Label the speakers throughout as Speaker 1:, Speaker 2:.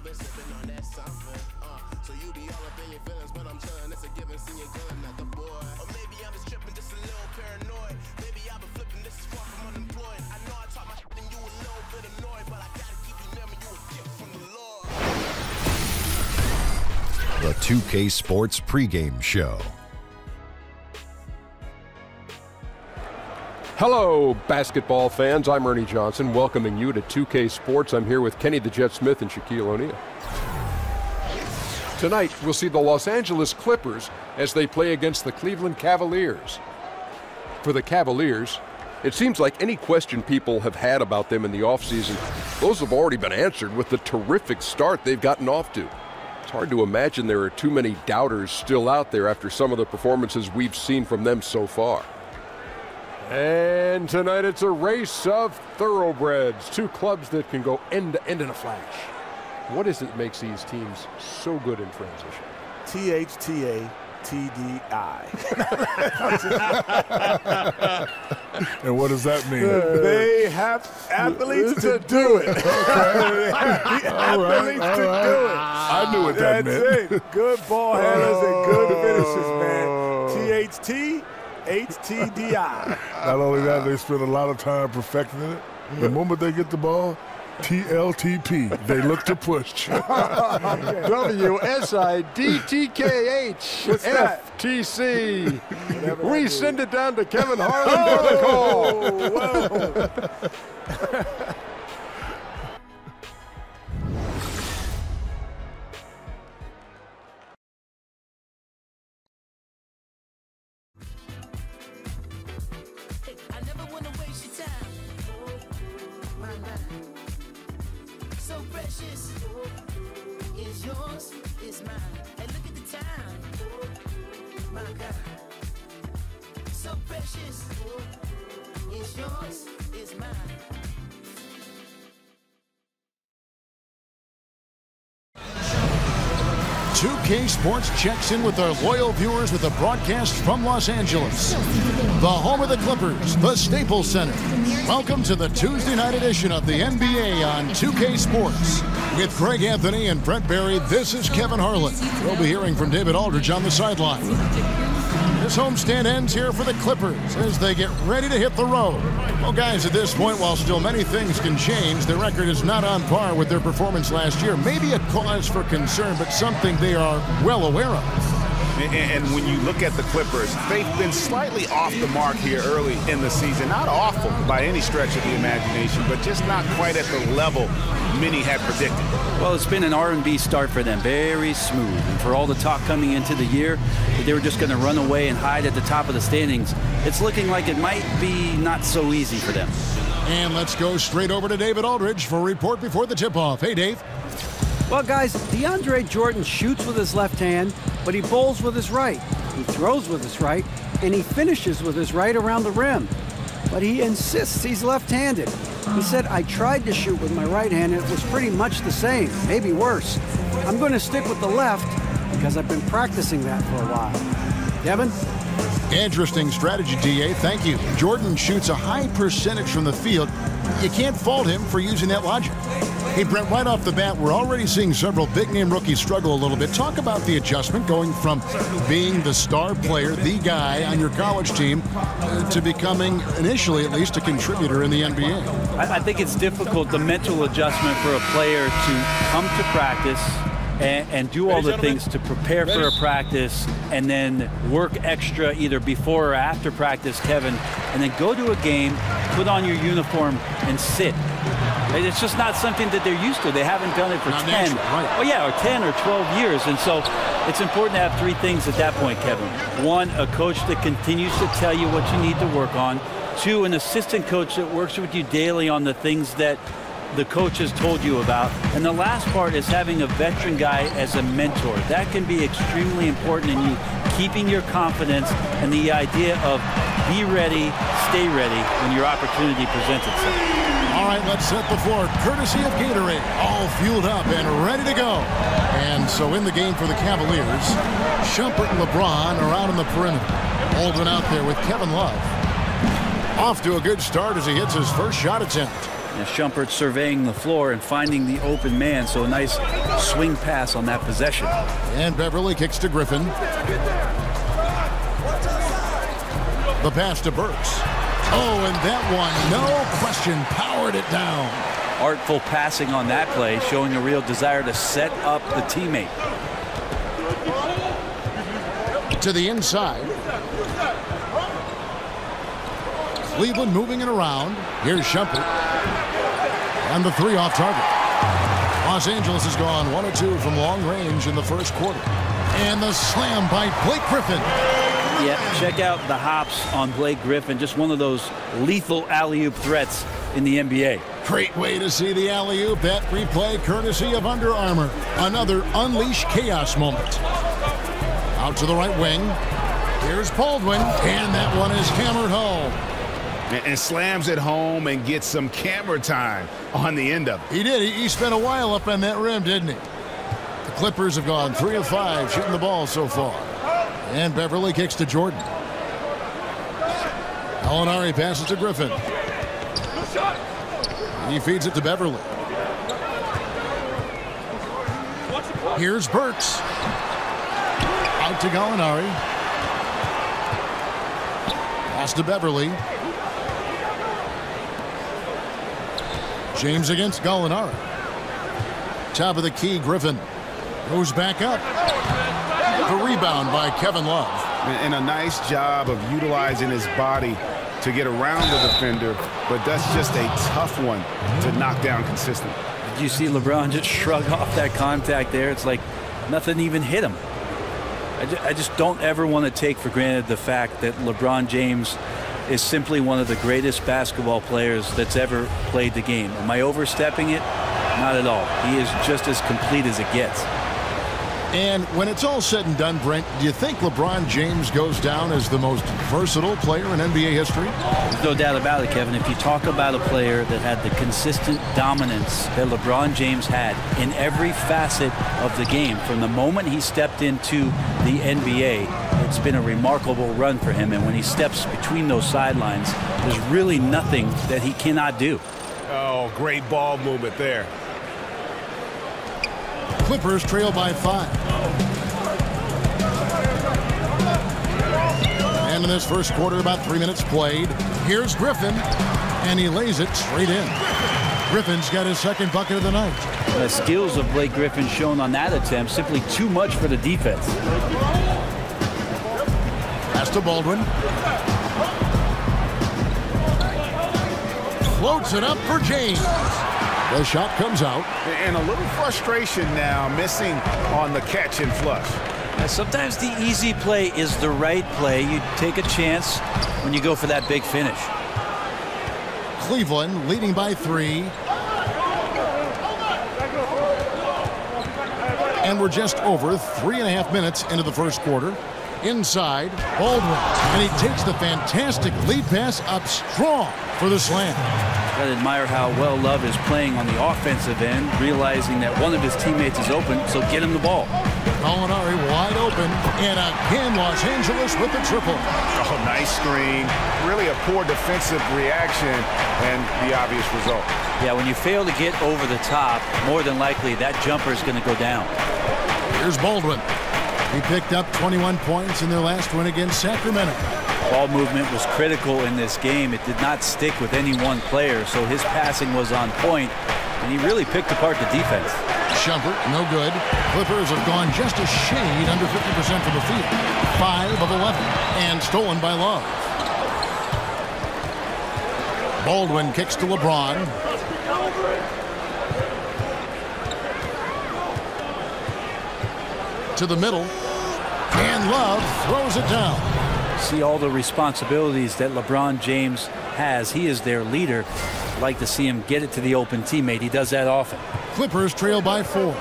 Speaker 1: been sipping on that something. So you be all up in your feelings when I'm chilling. It's a given, see you killing at the boy. Or maybe I'm just tripping, just a little paranoid. Maybe I've been flipping, this is far from unemployed. I know I talk my shit and you a little bit annoyed, but I gotta keep you near me, you a gift from the Lord.
Speaker 2: The 2K Sports pregame show.
Speaker 3: Hello, basketball fans. I'm Ernie Johnson, welcoming you to 2K Sports. I'm here with Kenny the Jet Smith and Shaquille O'Neal. Tonight, we'll see the Los Angeles Clippers as they play against the Cleveland Cavaliers. For the Cavaliers, it seems like any question people have had about them in the offseason, those have already been answered with the terrific start they've gotten off to. It's hard to imagine there are too many doubters still out there after some of the performances we've seen from them so far. And tonight it's a race of thoroughbreds, two clubs that can go end to end in a flash. What is it that makes these teams so good in transition?
Speaker 4: THTA-TDI.
Speaker 5: And what does that mean?
Speaker 4: They have athletes to do it. Athletes to do it.
Speaker 5: I knew what that meant.
Speaker 4: That's it. Good ball handlers and good finishes, man. THTHTDI.
Speaker 5: Not only that, they spend a lot of time perfecting it. The moment they get the ball, TLTP, they look to push.
Speaker 3: WSIDTKH
Speaker 4: What's that?
Speaker 3: FTC. We send it down to Kevin Harlan for the call.
Speaker 4: Whoa.
Speaker 6: I never wanna waste your time. My mind, so precious. Is yours, is mine. And look at the time. My God, so precious. Is yours, is mine.
Speaker 7: .2K Sports checks in with our loyal viewers with a broadcast from Los Angeles, the home of the Clippers, the Staples Center. Welcome to the Tuesday night edition of the NBA on 2K Sports. With Greg Anthony and Brent Barry, this is Kevin Harlan. We'll be hearing from David Aldridge on the sideline. This homestand ends here for the Clippers as they get ready to hit the road. Well, guys, at this point, while still many things can change, their record is not on par with their performance last year. Maybe a cause for concern, but something they are well aware of.
Speaker 8: And when you look at the Clippers, they've been slightly off the mark here early in the season. Not awful by any stretch of the imagination, but just not quite at the level many had predicted.
Speaker 9: Well, it's been an R&B start for them, very smooth. And for all the talk coming into the year that they were just going to run away and hide at the top of the standings, it's looking like it might be not so easy for them.
Speaker 7: And let's go straight over to David Aldridge for a report before the tip-off. Hey, Dave.
Speaker 10: Well, guys, DeAndre Jordan shoots with his left hand, but he bowls with his right. He throws with his right, and he finishes with his right around the rim. But he insists he's left-handed. He said, I tried to shoot with my right hand, and it was pretty much the same, maybe worse. I'm going to stick with the left because I've been practicing that for a while. Devin?
Speaker 7: Interesting strategy, DA. Thank you. Jordan shoots a high percentage from the field. You can't fault him for using that logic. Hey, Brent, right off the bat, we're already seeing several big-name rookies struggle a little bit. Talk about the adjustment going from being the star player, the guy on your college team, to becoming, initially at least, a contributor in the NBA.
Speaker 9: I think it's difficult, the mental adjustment for a player to come to practice and do all the things to prepare for a practice and then work extra either before or after practice, Kevin, and then go to a game, put on your uniform, and sit. It's just not something that they're used to. They haven't done it for 10, or 10 or 12 years. And so it's important to have three things at that point, Kevin. One, a coach that continues to tell you what you need to work on. Two, an assistant coach that works with you daily on the things that the coach has told you about. And the last part is having a veteran guy as a mentor. That can be extremely important in you keeping your confidence and the idea of be ready, stay ready when your opportunity presents itself.
Speaker 7: All right, let's set the floor. Courtesy of Gatorade, all fueled up and ready to go. And so in the game for the Cavaliers, Shumpert and LeBron are out on the perimeter. Holden out there with Kevin Love. Off to a good start as he hits his first shot attempt.
Speaker 9: And Shumpert surveying the floor and finding the open man, so a nice swing pass on that possession.
Speaker 7: And Beverly kicks to Griffin. The pass to Burks. Oh, and that one, no question, powered it down.
Speaker 9: Artful passing on that play, showing a real desire to set up the teammate.
Speaker 7: To the inside. Cleveland moving it around. Here's Shumpert. And the three off target. Los Angeles has gone 1 of 2 from long range in the first quarter. And the slam by Blake Griffin.
Speaker 9: Yeah, check out the hops on Blake Griffin. Just one of those lethal alley-oop threats in the NBA.
Speaker 7: Great way to see the alley-oop. That replay courtesy of Under Armour. Another unleash chaos moment. Out to the right wing. Here's Baldwin. And that one is hammered home.
Speaker 8: And slams it home and gets some camera time on the end of it.
Speaker 7: He did. He spent a while up on that rim, didn't he? The Clippers have gone 3 of 5 shooting the ball so far. And Beverly kicks to Jordan. Gallinari passes to Griffin. He feeds it to Beverly. Here's Burks. Out to Gallinari. Pass to Beverly. James against Gallinari. Top of the key, Griffin. Goes back up. The rebound by Kevin Love.
Speaker 8: And a nice job of utilizing his body to get around the defender, but that's just a tough one to knock down consistently.
Speaker 9: Did you see LeBron just shrug off that contact there? It's like nothing even hit him. I just don't ever want to take for granted the fact that LeBron James is simply one of the greatest basketball players that's ever played the game. Am I overstepping it? Not at all. He is just as complete as it gets.
Speaker 7: And when it's all said and done, Brent, do you think LeBron James goes down as the most versatile player in NBA history?
Speaker 9: There's no doubt about it, Kevin. If you talk about a player that had the consistent dominance that LeBron James had in every facet of the game, from the moment he stepped into the NBA, it's been a remarkable run for him. And when he steps between those sidelines, there's really nothing that he cannot do.
Speaker 8: Oh, great ball movement there.
Speaker 7: Clippers trail by 5. And in this first quarter, about 3 minutes played. Here's Griffin, and he lays it straight in. Griffin's got his second bucket of the night.
Speaker 9: The skills of Blake Griffin shown on that attempt, simply too much for the defense.
Speaker 7: Pass to Baldwin. Floats it up for James. The shot comes out.
Speaker 8: And a little frustration now, missing on the catch and flush.
Speaker 9: And sometimes the easy play is the right play. You take a chance when you go for that big finish.
Speaker 7: Cleveland leading by 3. And we're just over 3.5 minutes into the first quarter. Inside, Baldwin. And he takes the fantastic lead pass up strong for the slam.
Speaker 9: Gotta admire how well Love is playing on the offensive end, realizing that one of his teammates is open, so get him the ball.
Speaker 7: Gallinari wide open, and again Los Angeles with the triple.
Speaker 8: Oh, nice screen. Really a poor defensive reaction, and the obvious result.
Speaker 9: Yeah, when you fail to get over the top, more than likely that jumper is going to go down.
Speaker 7: Here's Baldwin. He picked up 21 points in their last win against Sacramento.
Speaker 9: Ball movement was critical in this game. It did not stick with any one player, so his passing was on point, and he really picked apart the defense.
Speaker 7: Shumpert, no good. Clippers have gone just a shade under 50% from the field. 5 of 11, and stolen by Love. Baldwin kicks to LeBron. To the middle, and Love throws it down.
Speaker 9: See all the responsibilities that LeBron James has. He is their leader. I'd like to see him get it to the open teammate. He does that often.
Speaker 7: Clippers trail by 4.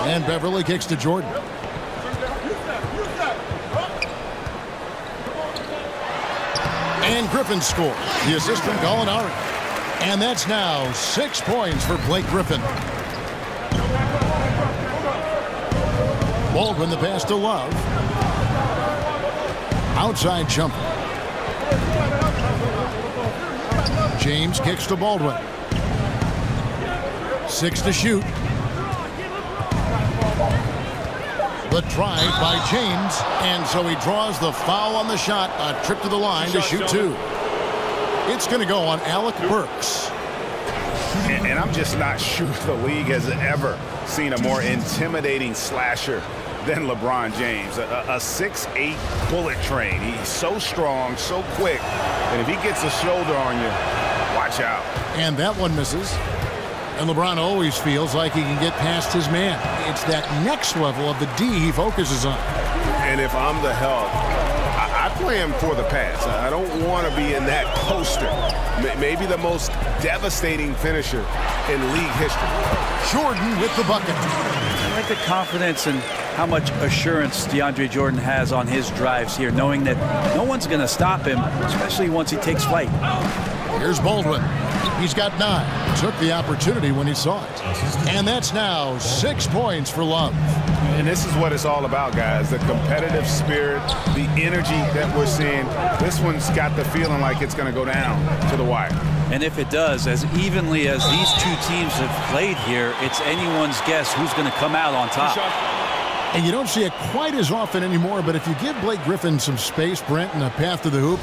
Speaker 7: And Beverly kicks to Jordan. And Griffin scores. The assist from Gallinari. And that's now 6 points for Blake Griffin. Baldwin the pass to Love. Outside jumper. James kicks to Baldwin. 6 to shoot. The drive by James, and so he draws the foul on the shot. A trip to the line to shoot 2. It's going to go on Alec Burks.
Speaker 8: And I'm just not sure the league has ever seen a more intimidating slasher than LeBron James. A 6'8" bullet train. He's so strong, so quick, and if he gets a shoulder on you, watch out.
Speaker 7: And that one misses. And LeBron always feels like he can get past his man. It's that next level of the D he focuses on.
Speaker 8: And if I'm the help, I play him for the pass. I don't want to be in that poster. Maybe the most devastating finisher in league history.
Speaker 7: Jordan with the bucket.
Speaker 9: I like the confidence and how much assurance DeAndre Jordan has on his drives here, knowing that no one's going to stop him, especially once he takes flight.
Speaker 7: Here's Baldwin. He's got 9. Took the opportunity when he saw it. And that's now 6 points for Love.
Speaker 8: And this is what it's all about, guys. The competitive spirit, the energy that we're seeing. This one's got the feeling like it's going to go down to the wire.
Speaker 9: And if it does, as evenly as these two teams have played here, it's anyone's guess who's going to come out on top.
Speaker 7: And you don't see it quite as often anymore, but if you give Blake Griffin some space, Brent, and a path to the hoop,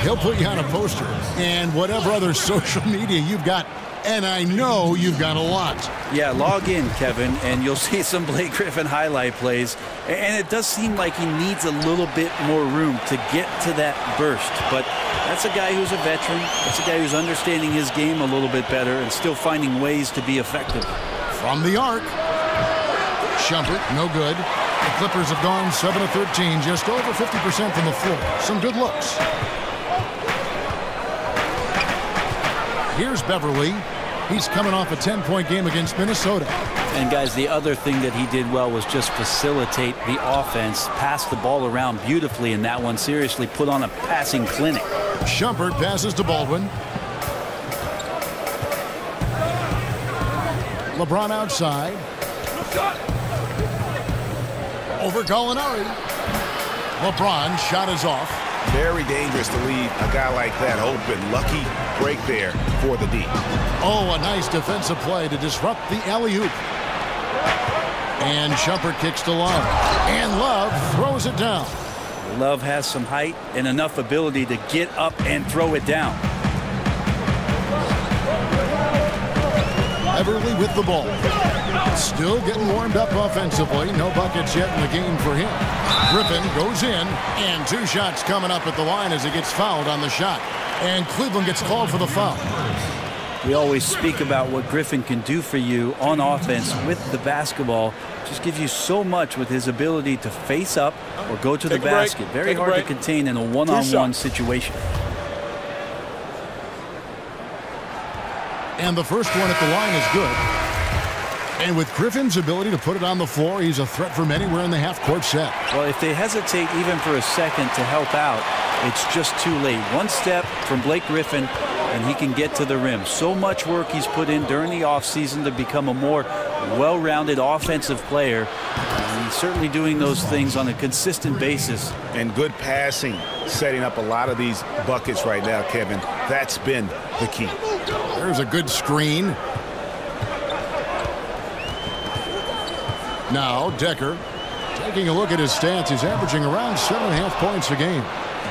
Speaker 7: he'll put you on a poster. And whatever other social media you've got, and I know you've got a lot.
Speaker 9: Yeah, log in, Kevin, and you'll see some Blake Griffin highlight plays. And it does seem like he needs a little bit more room to get to that burst. But that's a guy who's a veteran. That's a guy who's understanding his game a little bit better and still finding ways to be effective.
Speaker 7: From the arc. Shumpert, no good. The Clippers have gone 7 of 13, just over 50% from the floor. Some good looks. Here's Beverly. He's coming off a 10-point game against Minnesota.
Speaker 9: And guys, the other thing that he did well was just facilitate the offense, pass the ball around beautifully in that one. Seriously, put on a passing clinic.
Speaker 7: Shumpert passes to Baldwin. LeBron outside. Over Gallinari. LeBron shot is off.
Speaker 8: Very dangerous to leave a guy like that open. Lucky break there for the D.
Speaker 7: Oh, a nice defensive play to disrupt the alley-oop. And Shumpert kicks to Love. And Love throws it down.
Speaker 9: Love has some height and enough ability to get up and throw it down.
Speaker 7: Beverly with the ball. Still getting warmed up offensively. No buckets yet in the game for him. Griffin goes in, and 2 shots coming up at the line as he gets fouled on the shot. And Cleveland gets called for the foul.
Speaker 9: We always speak about what Griffin can do for you on offense with the basketball. Just gives you so much with his ability to face up or go to the basket. Very hard to contain in a one-on-one situation.
Speaker 7: And the first one at the line is good. And with Griffin's ability to put it on the floor, he's a threat from anywhere in the half-court set.
Speaker 9: Well, if they hesitate even for a second to help out, it's just too late. One step from Blake Griffin, and he can get to the rim. So much work he's put in during the offseason to become a more well-rounded offensive player. And he's certainly doing those things on a consistent basis.
Speaker 8: And good passing, setting up a lot of these buckets right now, Kevin. That's been the key.
Speaker 7: There's a good screen. Now Decker, taking a look at his stats, he's averaging around 7.5 points a game.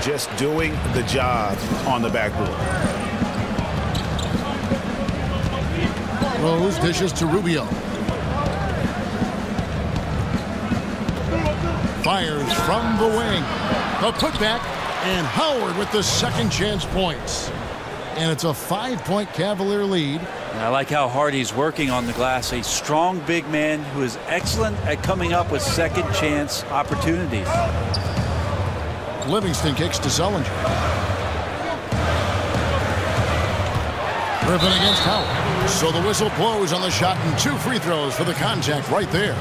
Speaker 8: Just doing the job on the backboard.
Speaker 7: Rose dishes to Rubio. Fires from the wing. A putback, and Howard with the second chance points. And it's a 5-point Cavalier lead.
Speaker 9: I like how hard he's working on the glass. A strong big man who is excellent at coming up with second chance opportunities.
Speaker 7: Livingston kicks to Sullinger. Griffin against Howard. So the whistle blows on the shot, and 2 free throws for the contact right there.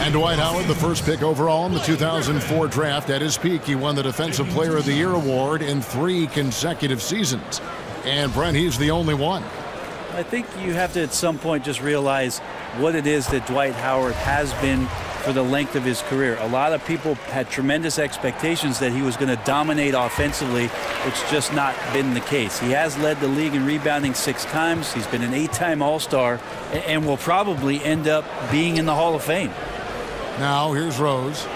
Speaker 7: And Dwight Howard, the first pick overall in the 2004 draft. At his peak, he won the Defensive Player of the Year award in 3 consecutive seasons. And Brent, he's the only one.
Speaker 9: I think you have to at some point just realize what it is that Dwight Howard has been for the length of his career. A lot of people had tremendous expectations that he was going to dominate offensively. It's just not been the case. He has led the league in rebounding 6 times. He's been an 8-time All-Star and will probably end up being in the Hall of Fame.
Speaker 7: Now here's Rose,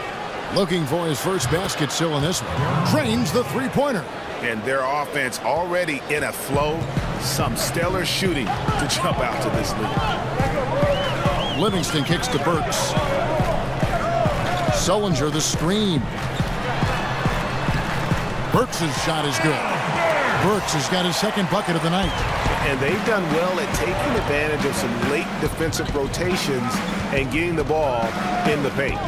Speaker 7: looking for his first basket still in this one. Drains the three-pointer.
Speaker 8: And their offense already in a flow. Some stellar shooting to jump out to this lead.
Speaker 7: Livingston kicks to Burks. Sullinger the screen. Burks' shot is good. Burks has got his second bucket of the night.
Speaker 8: And they've done well at taking advantage of some late defensive rotations and getting the ball in the paint.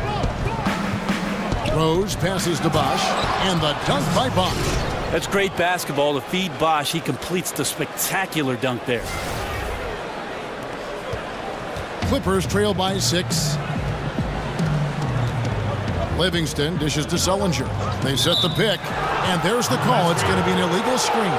Speaker 7: Rose passes to Bosch, and the dunk by Bosch.
Speaker 9: That's great basketball to feed Bosch. He completes the spectacular dunk there.
Speaker 7: Clippers trail by 6. Livingston dishes to Sullinger. They set the pick, and there's the call. It's going to be an illegal screen.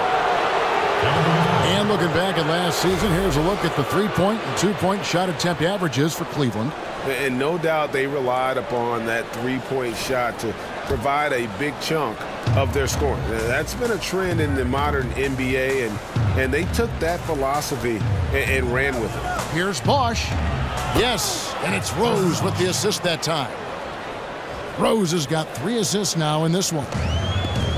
Speaker 7: And looking back at last season, here's a look at the 3-point and 2-point shot attempt averages for Cleveland.
Speaker 8: And no doubt they relied upon that 3-point shot to provide a big chunk of their scoring. That's been a trend in the modern NBA, and they took that philosophy and ran with it.
Speaker 7: Here's Bosch. Yes, and it's Rose with the assist that time. Rose has got 3 assists now in this one.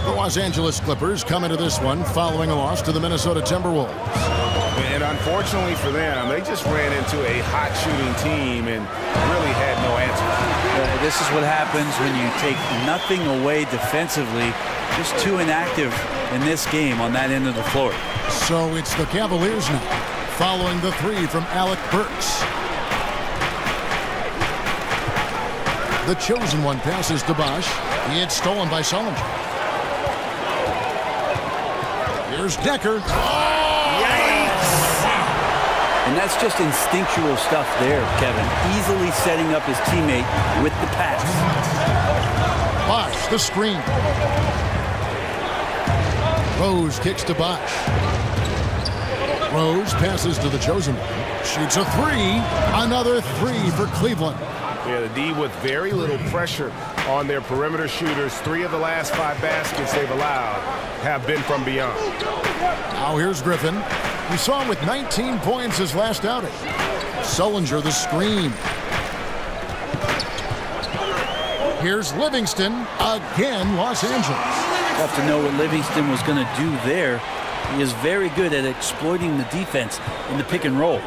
Speaker 7: The Los Angeles Clippers come into this one following a loss to the Minnesota Timberwolves.
Speaker 8: And unfortunately for them, they just ran into a hot shooting team and really had no answer.
Speaker 9: This is what happens when you take nothing away defensively. Just too inactive in this game on that end of the floor.
Speaker 7: So it's the Cavaliers now, following the 3 from Alec Burks. The chosen one passes to Bosch. It's stolen by Sullinger. Here's Decker.
Speaker 9: And that's just instinctual stuff there, Kevin. Easily setting up his teammate with the pass.
Speaker 7: Bosch, the screen. Rose kicks to Bosch. Rose passes to the chosen one. Shoots a 3. Another 3 for Cleveland.
Speaker 8: Yeah, the D with very little pressure on their perimeter shooters. 3 of the last 5 baskets they've allowed have been from beyond.
Speaker 7: Now here's Griffin. We saw him with 19 points his last outing. Sullinger the screen. Here's Livingston. Again, Los Angeles.
Speaker 9: Tough to know what Livingston was going to do there. He is very good at exploiting the defense in the pick and roll.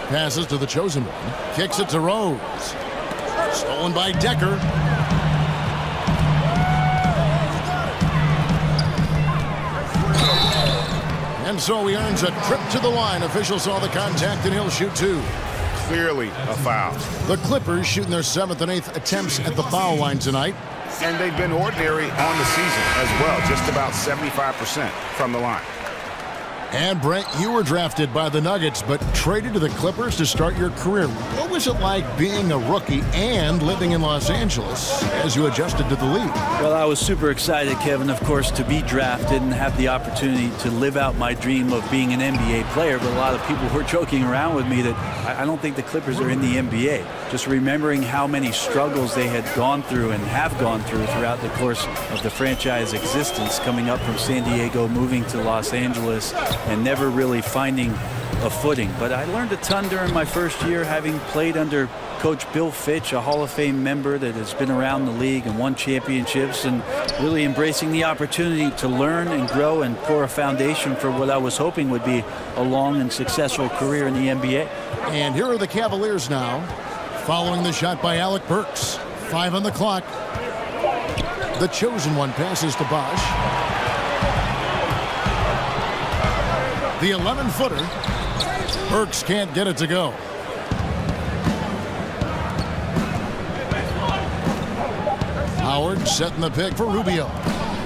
Speaker 7: Passes to the chosen one. Kicks it to Rose. Stolen by Decker. And so he earns a trip to the line. Officials saw the contact, and he'll shoot 2.
Speaker 8: Clearly a foul.
Speaker 7: The Clippers shooting their 7th and 8th attempts at the foul line tonight.
Speaker 8: And they've been ordinary on the season as well. Just about 75% from the line.
Speaker 7: And Brent, you were drafted by the Nuggets, but traded to the Clippers to start your career. What was it like being a rookie and living in Los Angeles as you adjusted to the league?
Speaker 9: Well, I was super excited, Kevin, of course, to be drafted and have the opportunity to live out my dream of being an NBA player. But a lot of people were joking around with me that I don't think the Clippers are in the NBA. Just remembering how many struggles they had gone through and have gone through throughout the course of the franchise existence, coming up from San Diego, moving to Los Angeles, and never really finding a footing. But I learned a ton during my first year, having played under Coach Bill Fitch, a Hall of Fame member that has been around the league and won championships, and really embracing the opportunity to learn and grow and pour a foundation for what I was hoping would be a long and successful career in the NBA.
Speaker 7: And here are the Cavaliers now, following the shot by Alec Burks. 5 on the clock. The chosen one passes to Bosch. The 11-footer. Burks can't get it to go. Howard setting the pick for Rubio.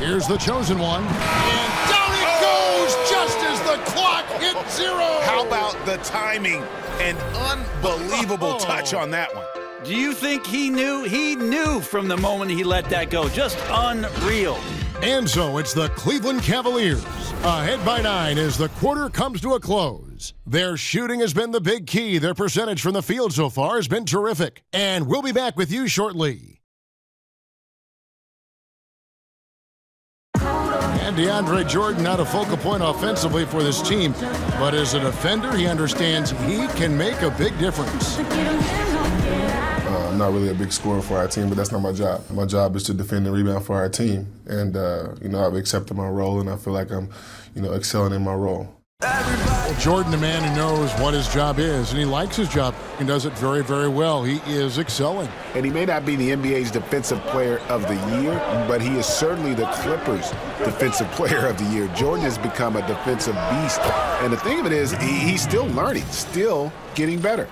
Speaker 7: Here's the chosen one. And down it goes just as the clock hit 0.
Speaker 8: How about the timing? An unbelievable touch on that one.
Speaker 9: Do you think he knew? He knew from the moment he let that go. Just unreal.
Speaker 7: And so it's the Cleveland Cavaliers, ahead by 9 as the quarter comes to a close. Their shooting has been the big key. Their percentage from the field so far has been terrific. And we'll be back with you shortly. And DeAndre Jordan not a focal point offensively for this team, but as a defender, he understands he can make a big difference.
Speaker 11: I'm not really a big scorer for our team, but that's not my job. My job is to defend and rebound for our team. And, I've accepted my role, and I feel like I'm, excelling in my role.
Speaker 7: Well, Jordan, a man who knows what his job is, and he likes his job and does it very, very well. He is excelling.
Speaker 8: And he may not be the NBA's Defensive Player of the Year, but he is certainly the Clippers' Defensive Player of the Year. Jordan has become a defensive beast. And the thing of it is, he's still learning, still getting better.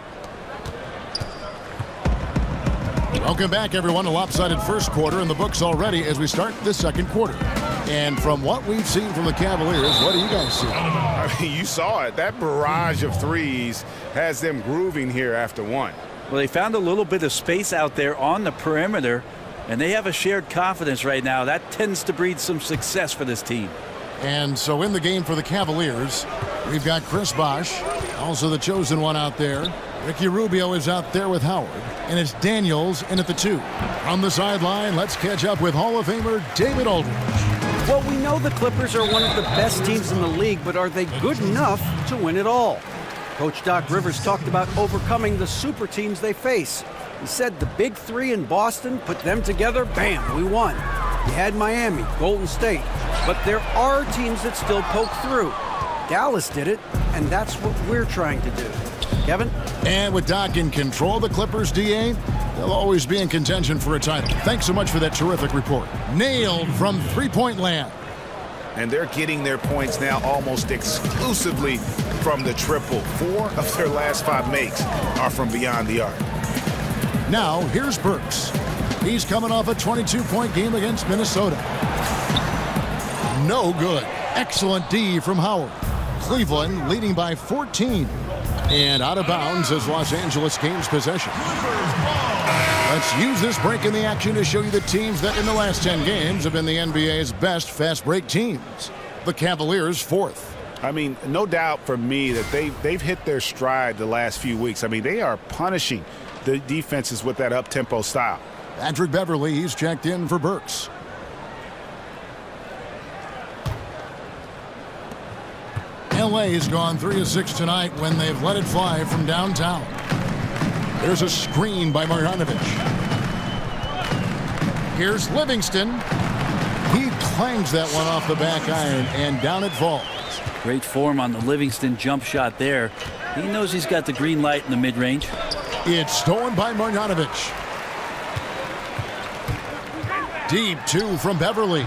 Speaker 7: Welcome back, everyone. A lopsided first quarter in the books already as we start the second quarter. And from what we've seen from the Cavaliers, what do you guys see?
Speaker 8: I mean, you saw it. That barrage of threes has them grooving here after one.
Speaker 9: Well, they found a little bit of space out there on the perimeter, and they have a shared confidence right now. That tends to breed some success for this team.
Speaker 7: And so in the game for the Cavaliers, we've got Chris Bosh, also the chosen one out there. Ricky Rubio is out there with Howard, and it's Daniels in at the 2. On the sideline, let's catch up with Hall of Famer David Aldridge.
Speaker 10: Well, we know the Clippers are one of the best teams in the league, but are they good enough to win it all? Coach Doc Rivers talked about overcoming the super teams they face. He said the big 3 in Boston, put them together, bam, we won. You had Miami, Golden State, but there are teams that still poke through. Dallas did it, and that's what we're trying to do. Kevin?
Speaker 7: And with Doc in control, the Clippers, DA, they'll always be in contention for a title. Thanks so much for that terrific report. Nailed from three-point land.
Speaker 8: And they're getting their points now almost exclusively from the triple. 4 of their last 5 makes are from beyond the arc.
Speaker 7: Now, here's Burks. He's coming off a 22-point game against Minnesota. No good. Excellent D from Howard. Cleveland leading by 14. And out of bounds as Los Angeles gains possession. Let's use this break in the action to show you the teams that in the last 10 games have been the NBA's best fast break teams. The Cavaliers 4th.
Speaker 8: I mean, no doubt for me that they've hit their stride the last few weeks. I mean, they are punishing the defenses with that up-tempo style.
Speaker 7: Patrick Beverly, he's checked in for Burks. LA has gone 3 of 6 tonight when they've let it fly from downtown. There's a screen by Marjanovic. Here's Livingston. He clangs that one off the back iron, and down it falls.
Speaker 9: Great form on the Livingston jump shot there. He knows he's got the green light in the mid-range.
Speaker 7: It's stolen by Marjanovic. Deep 2 from Beverly.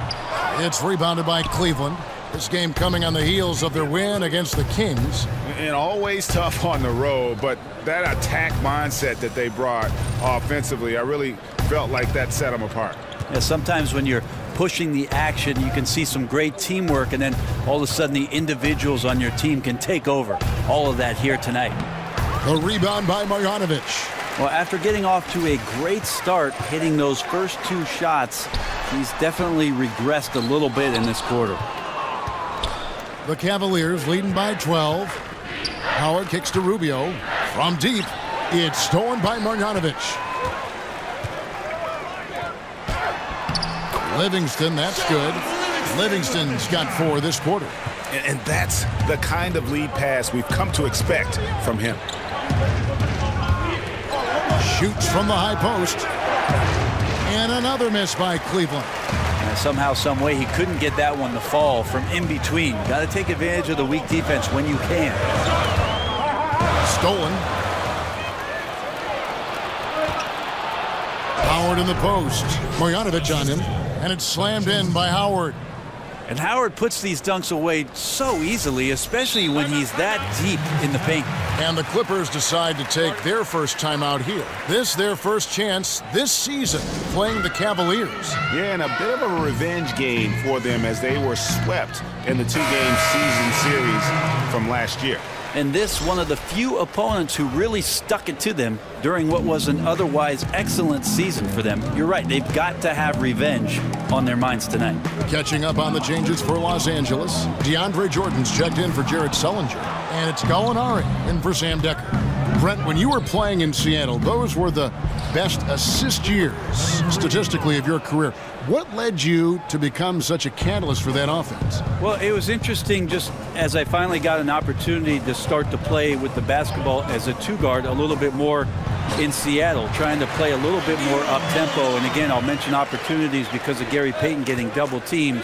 Speaker 7: It's rebounded by Cleveland. This game coming on the heels of their win against the Kings.
Speaker 8: And always tough on the road, but that attack mindset that they brought offensively, I really felt like that set them apart.
Speaker 9: Yeah, sometimes when you're pushing the action, you can see some great teamwork, and then all of a sudden the individuals on your team can take over. All of that here tonight.
Speaker 7: The rebound by Marjanovic.
Speaker 9: Well, after getting off to a great start, hitting those first 2 shots, he's definitely regressed a little bit in this quarter.
Speaker 7: The Cavaliers leading by 12. Howard kicks to Rubio. From deep, it's stolen by Marjanovic. Livingston, that's good. Livingston's got 4 this quarter.
Speaker 8: And that's the kind of lead pass we've come to expect from him.
Speaker 7: Shoots from the high post. And another miss by Cleveland.
Speaker 9: Somehow, some way, he couldn't get that one to fall from in between. Got to take advantage of the weak defense when you can.
Speaker 7: Stolen. Howard in the post. Marjanovic on him. And it's slammed in by Howard.
Speaker 9: And Howard puts these dunks away so easily, especially when he's that deep in the paint.
Speaker 7: And the Clippers decide to take their first time out here. This their first chance this season playing the Cavaliers.
Speaker 8: Yeah, and a bit of a revenge game for them as they were swept in the 2-game season series from last year.
Speaker 9: and this one of the few opponents who really stuck it to them during what was an otherwise excellent season for them. You're right, they've got to have revenge on their minds tonight.
Speaker 7: Catching up on the changes for Los Angeles, DeAndre Jordan's checked in for Jared Sullinger, and it's Gallinari in for Sam Decker. Brent, when you were playing in Seattle, those were the best assist years statistically of your career. What led you to become such a catalyst for that offense?
Speaker 9: Well, it was interesting just as I finally got an opportunity to start to play with the basketball as a two-guard a little bit more in Seattle, trying to play a little bit more up-tempo. And again, I'll mention opportunities because of Gary Payton getting double-teamed.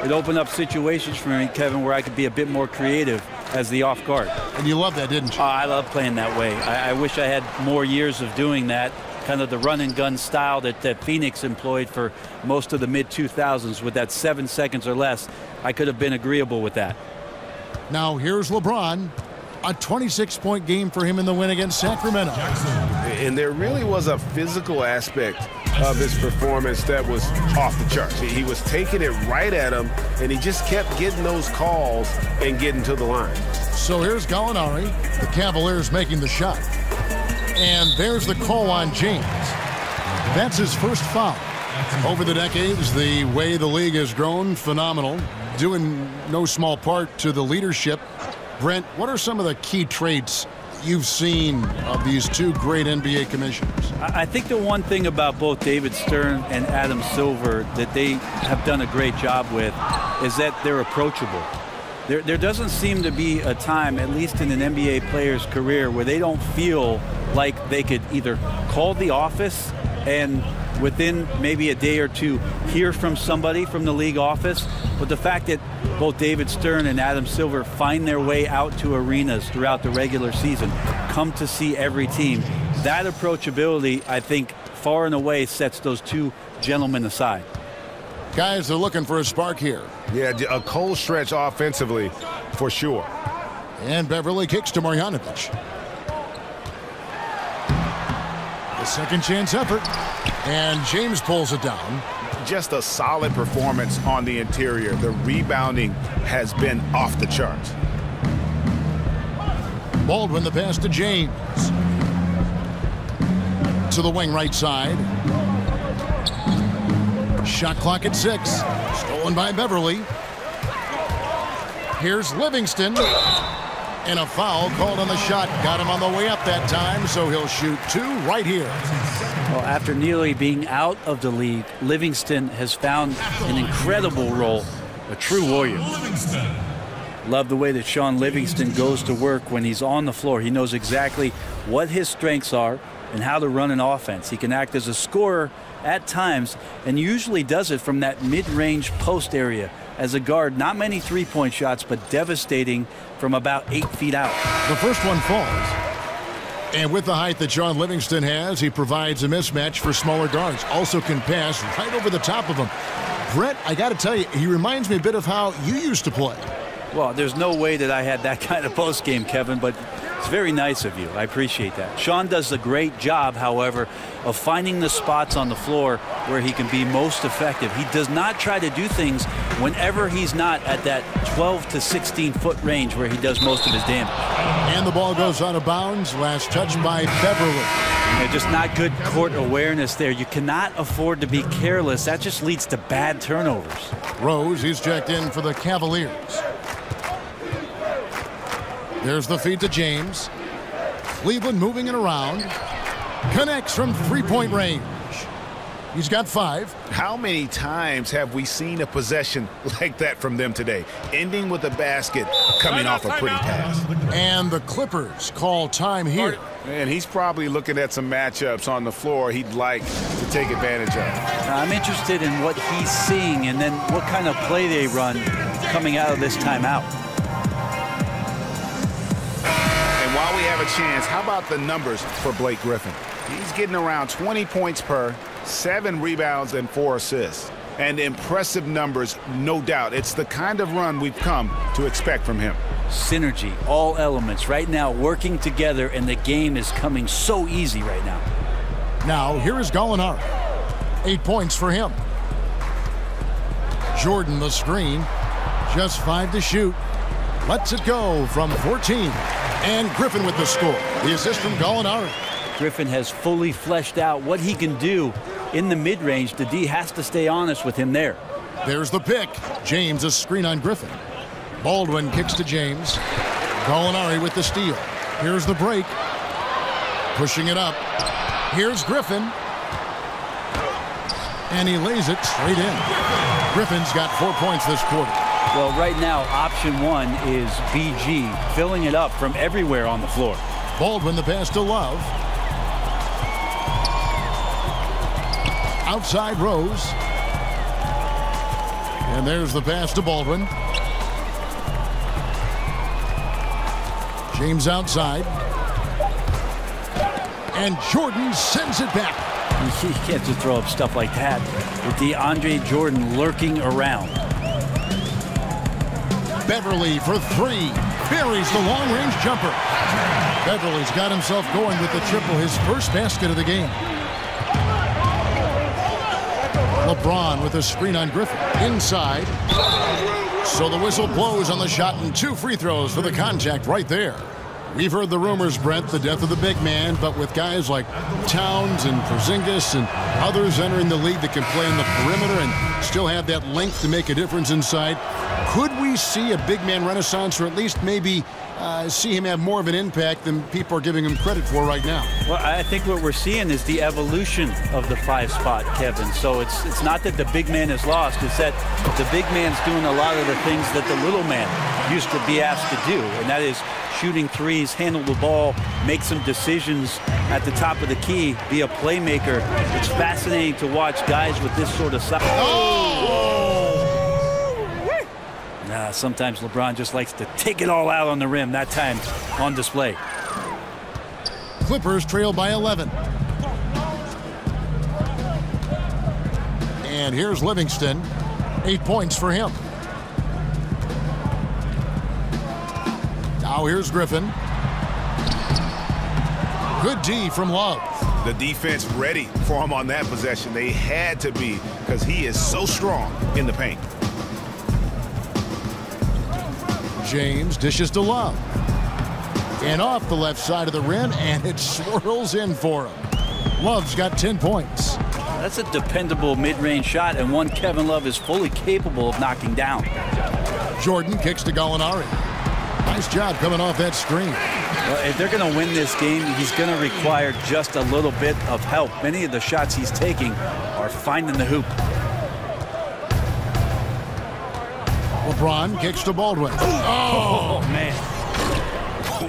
Speaker 9: It opened up situations for me, Kevin, where I could be a bit more creative as the off guard.
Speaker 7: And you love that, didn't you?
Speaker 9: I love playing that way. I wish I had more years of doing that, kind of the run and gun style that Phoenix employed for most of the mid-2000s with that 7 seconds or less. I could have been agreeable with that.
Speaker 7: Now here's LeBron. A 26-point game for him in the win against Sacramento.
Speaker 8: And there really was a physical aspect of his performance that was off the charts. He was taking it right at him, and he just kept getting those calls and getting to the line.
Speaker 7: So here's Gallinari, the Cavaliers making the shot. And there's the call on James. That's his first foul. Over the decades, the way the league has grown, phenomenal, due in no small part to the leadership. Brent, what are some of the key traits you've seen of these two great NBA commissioners?
Speaker 9: I think the one thing about both David Stern and Adam Silver that they have done a great job with is that they're approachable. There doesn't seem to be a time, at least in an NBA player's career, where they don't feel like they could either call the office and within maybe a day or two hear from somebody from the league office. But the fact that both David Stern and Adam Silver find their way out to arenas throughout the regular season, come to see every team, that approachability, I think, far and away sets those two gentlemen aside.
Speaker 7: Guys are looking for a spark here.
Speaker 8: Yeah, a cold stretch offensively for sure.
Speaker 7: And Beverly kicks to Marjanovic. A second chance effort. And James pulls it down.
Speaker 8: Just a solid performance on the interior. The rebounding has been off the charts.
Speaker 7: Baldwin the pass to James. To the wing right side. Shot clock at 6. Stolen by Beverly. Here's Livingston. And a foul called on the shot. Got him on the way up that time, so he'll shoot 2 right here.
Speaker 9: Well, after nearly being out of the league, Livingston has found an incredible role, a true warrior. Love the way that Sean Livingston goes to work when he's on the floor. He knows exactly what his strengths are and how to run an offense. He can act as a scorer at times and usually does it from that mid-range post area. As a guard, not many three-point shots, but devastating from about 8 feet out.
Speaker 7: The first one falls. And with the height that Sean Livingston has, he provides a mismatch for smaller guards. Also can pass right over the top of him. Brett, I got to tell you, he reminds me a bit of how you used to play.
Speaker 9: Well, there's no way that I had that kind of post game, Kevin, but it's very nice of you. I appreciate that. Sean does a great job, however, of finding the spots on the floor where he can be most effective. He does not try to do things whenever he's not at that 12 to 16 foot range where he does most of his damage.
Speaker 7: And the ball goes out of bounds. Last touch by Beverly.
Speaker 9: Just not good court awareness there. You cannot afford to be careless. That just leads to bad turnovers.
Speaker 7: Rose, he's checked in for the Cavaliers. There's the feed to James. Cleveland moving it around. Connects from three-point range. He's got 5.
Speaker 8: How many times have we seen a possession like that from them today? Ending with a basket, coming off a pretty pass.
Speaker 7: And the Clippers call time here.
Speaker 8: And he's probably looking at some matchups on the floor he'd like to take advantage of.
Speaker 9: I'm interested in what he's seeing and then what kind of play they run coming out of this timeout.
Speaker 8: And while we have a chance, how about the numbers for Blake Griffin? He's getting around 20 points per, 7 rebounds, and 4 assists. And impressive numbers, no doubt. It's the kind of run we've come to expect from him.
Speaker 9: Synergy, all elements right now working together, and the game is coming so easy right now.
Speaker 7: Now, here is Gallinari. 8 points for him. Jordan the screen. Just 5 to shoot. Lets it go from 14. And Griffin with the score. The assist from Gallinari.
Speaker 9: Griffin has fully fleshed out what he can do in the mid-range. The D has to stay honest with him there.
Speaker 7: There's the pick. James a screen on Griffin. Baldwin kicks to James. Gallinari with the steal. Here's the break. Pushing it up. Here's Griffin. And he lays it straight in. Griffin's got 4 points this quarter.
Speaker 9: Well, right now, option one is BG, filling it up from everywhere on the floor.
Speaker 7: Baldwin the pass to Love. Outside Rose. And there's the pass to Baldwin. James outside. And Jordan sends it back.
Speaker 9: You can't just throw up stuff like that with DeAndre Jordan lurking around.
Speaker 7: Beverly for three. Buries the long-range jumper. Beverly's got himself going with the triple, his first basket of the game. LeBron with a screen on Griffin. Inside. So the whistle blows on the shot and 2 free throws for the contact right there. We've heard the rumors, Brent, the death of the big man, but with guys like Towns and Porzingis and others entering the league that can play in the perimeter and still have that length to make a difference inside, could we see a big man renaissance, or at least maybe see him have more of an impact than people are giving him credit for right now?
Speaker 9: Well, I think what we're seeing is the evolution of the 5 spot, Kevin. So it's not that the big man is lost. It's that the big man's doing a lot of the things that the little man used to be asked to do, and that is shooting threes, handle the ball, make some decisions at the top of the key, be a playmaker. It's fascinating to watch guys with this sort of size. Sometimes LeBron just likes to take it all out on the rim. That time on display.
Speaker 7: Clippers trail by 11. And here's Livingston. 8 points for him. Now here's Griffin. Good D from Love.
Speaker 8: The defense ready for him on that possession. They had to be, because he is so strong in the paint.
Speaker 7: James dishes to Love. And off the left side of the rim, and it swirls in for him. Love's got 10 points.
Speaker 9: That's a dependable mid-range shot, and one Kevin Love is fully capable of knocking down.
Speaker 7: Jordan kicks to Gallinari. Nice job coming off that screen.
Speaker 9: Well, if they're going to win this game, he's going to require just a little bit of help. Many of the shots he's taking are finding the hoop.
Speaker 7: LeBron kicks to Baldwin.
Speaker 9: Oh, man.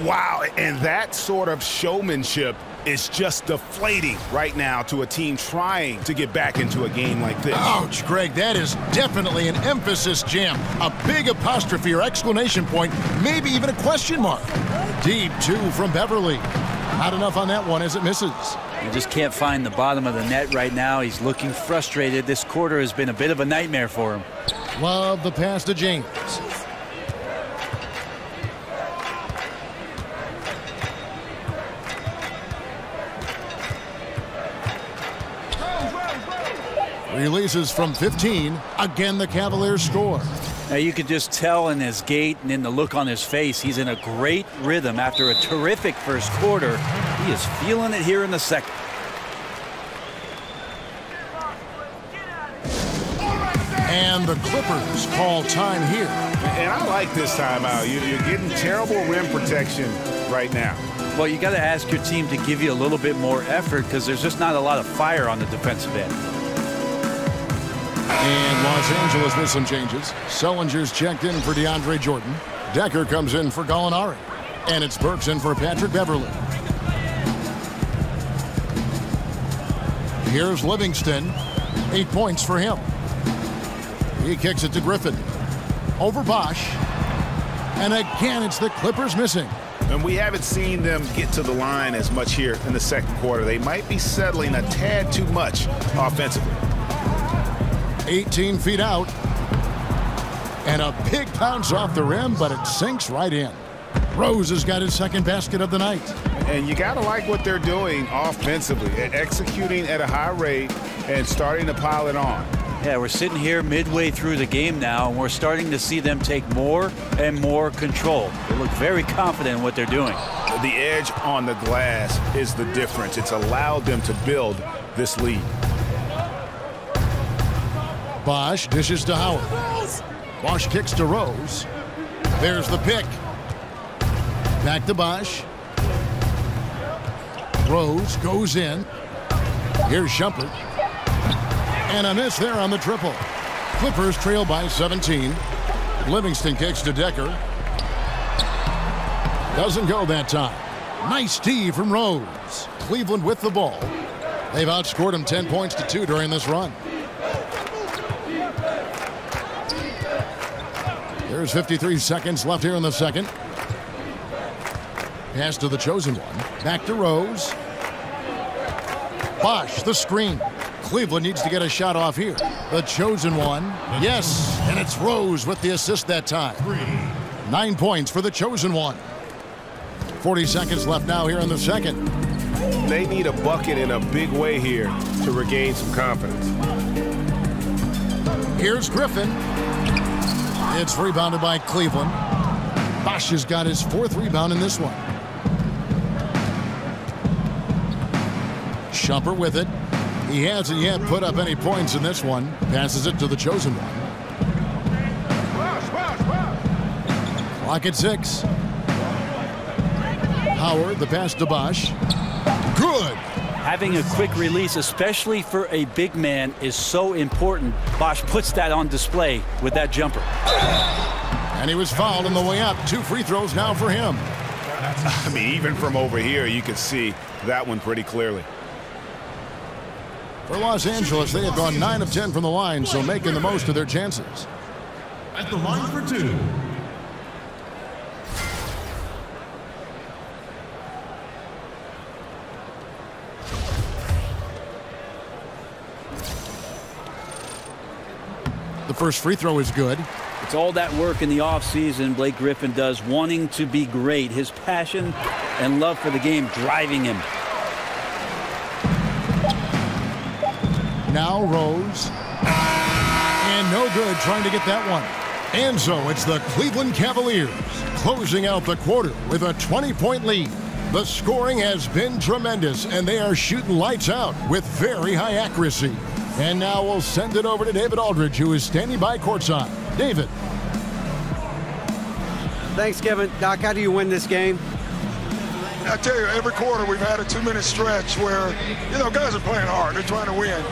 Speaker 8: Wow, and that sort of showmanship is just deflating right now to a team trying to get back into a game like this.
Speaker 7: Ouch, Greg, that is definitely an emphasis jam. A big apostrophe or exclamation point, maybe even a question mark. Deep 2 from Beverly. Not enough on that one as it misses.
Speaker 9: He just can't find the bottom of the net right now. He's looking frustrated. This quarter has been a bit of a nightmare for him.
Speaker 7: Love the pass to James. Releases from 15. Again, the Cavaliers score.
Speaker 9: Now you could just tell in his gait and in the look on his face, he's in a great rhythm after a terrific first quarter. He is feeling it here in the second.
Speaker 7: And the Clippers call time here.
Speaker 8: And I like this timeout. You're getting terrible rim protection right now.
Speaker 9: Well, you got to ask your team to give you a little bit more effort because there's just not a lot of fire on the defensive end.
Speaker 7: And Los Angeles with some changes. Sellinger's checked in for DeAndre Jordan. Decker comes in for Gallinari. And it's Burks in for Patrick Beverly. Here's Livingston. 8 points for him. He kicks it to Griffin. Over Bosch. And again, it's the Clippers missing.
Speaker 8: And we haven't seen them get to the line as much here in the second quarter. They might be settling a tad too much offensively.
Speaker 7: 18 feet out. And a big bounce off the rim, but it sinks right in. Rose has got his second basket of the night.
Speaker 8: And you got to like what they're doing offensively, executing at a high rate and starting to pile it on.
Speaker 9: Yeah, we're sitting here midway through the game now, and we're starting to see them take more and more control. They look very confident in what they're doing.
Speaker 8: The edge on the glass is the difference. It's allowed them to build this lead.
Speaker 7: Bosch dishes to Howard. Bosch kicks to Rose. There's the pick. Back to Bosch. Rose goes in. Here's Shumpert. And a miss there on the triple. Clippers trail by 17. Livingston kicks to Decker. Doesn't go that time. Nice tee from Rose. Cleveland with the ball. They've outscored them 10 points to 2 during this run. There's 53 seconds left here in the second. Pass to the chosen one. Back to Rose. Bosch, the screen. Cleveland needs to get a shot off here. The chosen one. Yes, and it's Rose with the assist that time. 9 points for the chosen one. 40 seconds left now here in the second.
Speaker 8: They need a bucket in a big way here to regain some confidence.
Speaker 7: Here's Griffin. It's rebounded by Cleveland. Bosch has got his 4th rebound in this one. Shumpert with it. He hasn't yet put up any points in this one. Passes it to the chosen one. Clock at 6. Howard, the pass to Bosch. Good.
Speaker 9: Having a quick release, especially for a big man, is so important. Bosch puts that on display with that jumper.
Speaker 7: And he was fouled on the way up. 2 free throws now for him.
Speaker 8: I mean, even from over here, you can see that one pretty clearly.
Speaker 7: For Los Angeles, they have gone 9 of 10 from the line, so making the most of their chances.
Speaker 12: At the line for 2.
Speaker 7: The first free throw is good.
Speaker 9: It's all that work in the offseason Blake Griffin does, wanting to be great. His passion and love for the game driving him.
Speaker 7: Now Rose. And no good trying to get that one. And so it's the Cleveland Cavaliers closing out the quarter with a 20-point lead. The scoring has been tremendous, and they are shooting lights out with very high accuracy. And now we'll send it over to David Aldridge, who is standing by courtside. David.
Speaker 10: Thanks, Kevin. Doc, how do you win this game?
Speaker 13: I tell you, every quarter we've had a 2-minute stretch where, guys are playing hard. They're trying to win.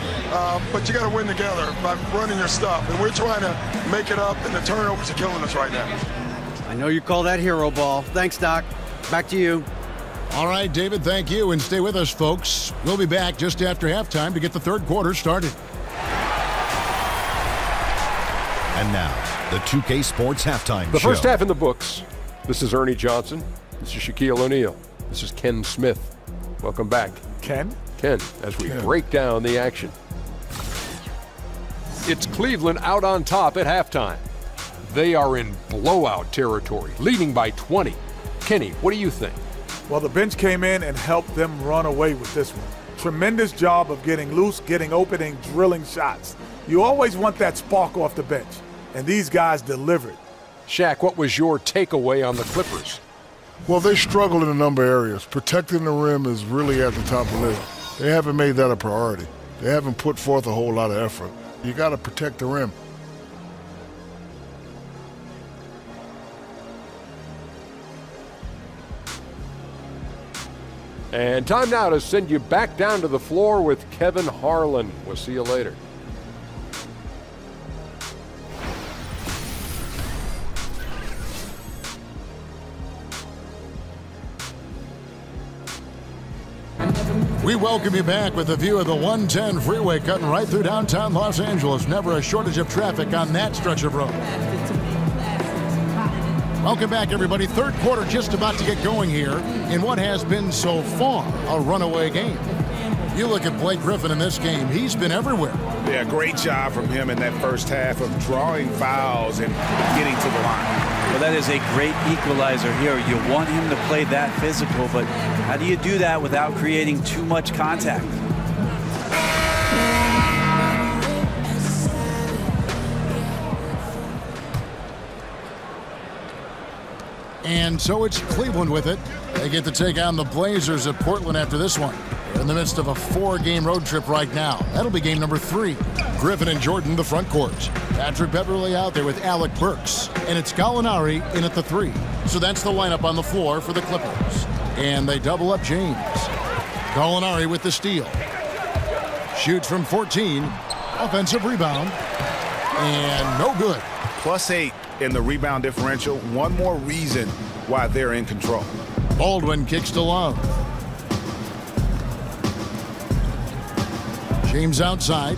Speaker 13: But you got to win together by running your stuff. And we're trying to make it up, and the turnovers are killing us right now.
Speaker 10: I know you call that hero ball. Thanks, Doc. Back to you.
Speaker 7: All right, David, thank you. And stay with us, folks. We'll be back just after halftime to get the third quarter started.
Speaker 2: And now, the 2K Sports Halftime Show.
Speaker 3: The first half in the books. This is Ernie Johnson. This is Shaquille O'Neal. This is Ken Smith. Welcome back.
Speaker 4: Ken,
Speaker 3: as we break down the action. It's Cleveland out on top at halftime. They are in blowout territory, leading by 20. Kenny, what do you think?
Speaker 4: Well, the bench came in and helped them run away with this one. Tremendous job of getting loose, getting open, and drilling shots. You always want that spark off the bench, and these guys delivered.
Speaker 3: Shaq, what was your takeaway on the Clippers?
Speaker 5: Well, they struggle in a number of areas. Protecting the rim is really at the top of the list. They haven't made that a priority. They haven't put forth a whole lot of effort. You got to protect the rim.
Speaker 3: And time now to send you back down to the floor with Kevin Harlan. We'll see you later.
Speaker 7: We welcome you back with a view of the 110 freeway cutting right through downtown Los Angeles. Never a shortage of traffic on that stretch of road. Welcome back, everybody. Third quarter just about to get going here in what has been so far a runaway game. You look at Blake Griffin in this game, he's been everywhere.
Speaker 8: Yeah, great job from him in that first half of drawing fouls and getting to the line.
Speaker 9: Well, that is a great equalizer here. You want him to play that physical, but how do you do that without creating too much contact?
Speaker 7: And so it's Cleveland with it. They get to take on the Blazers at Portland after this one. They're in the midst of a 4-game road trip right now. That'll be game number 3. Griffin and Jordan, the front court. Patrick Beverly out there with Alec Burks. And it's Gallinari in at the 3. So that's the lineup on the floor for the Clippers. And they double up James. Gallinari with the steal. Shoots from 14. Offensive rebound. And no good.
Speaker 8: +8 in the rebound differential. One more reason why they're in control.
Speaker 7: Baldwin kicks to Love. James outside.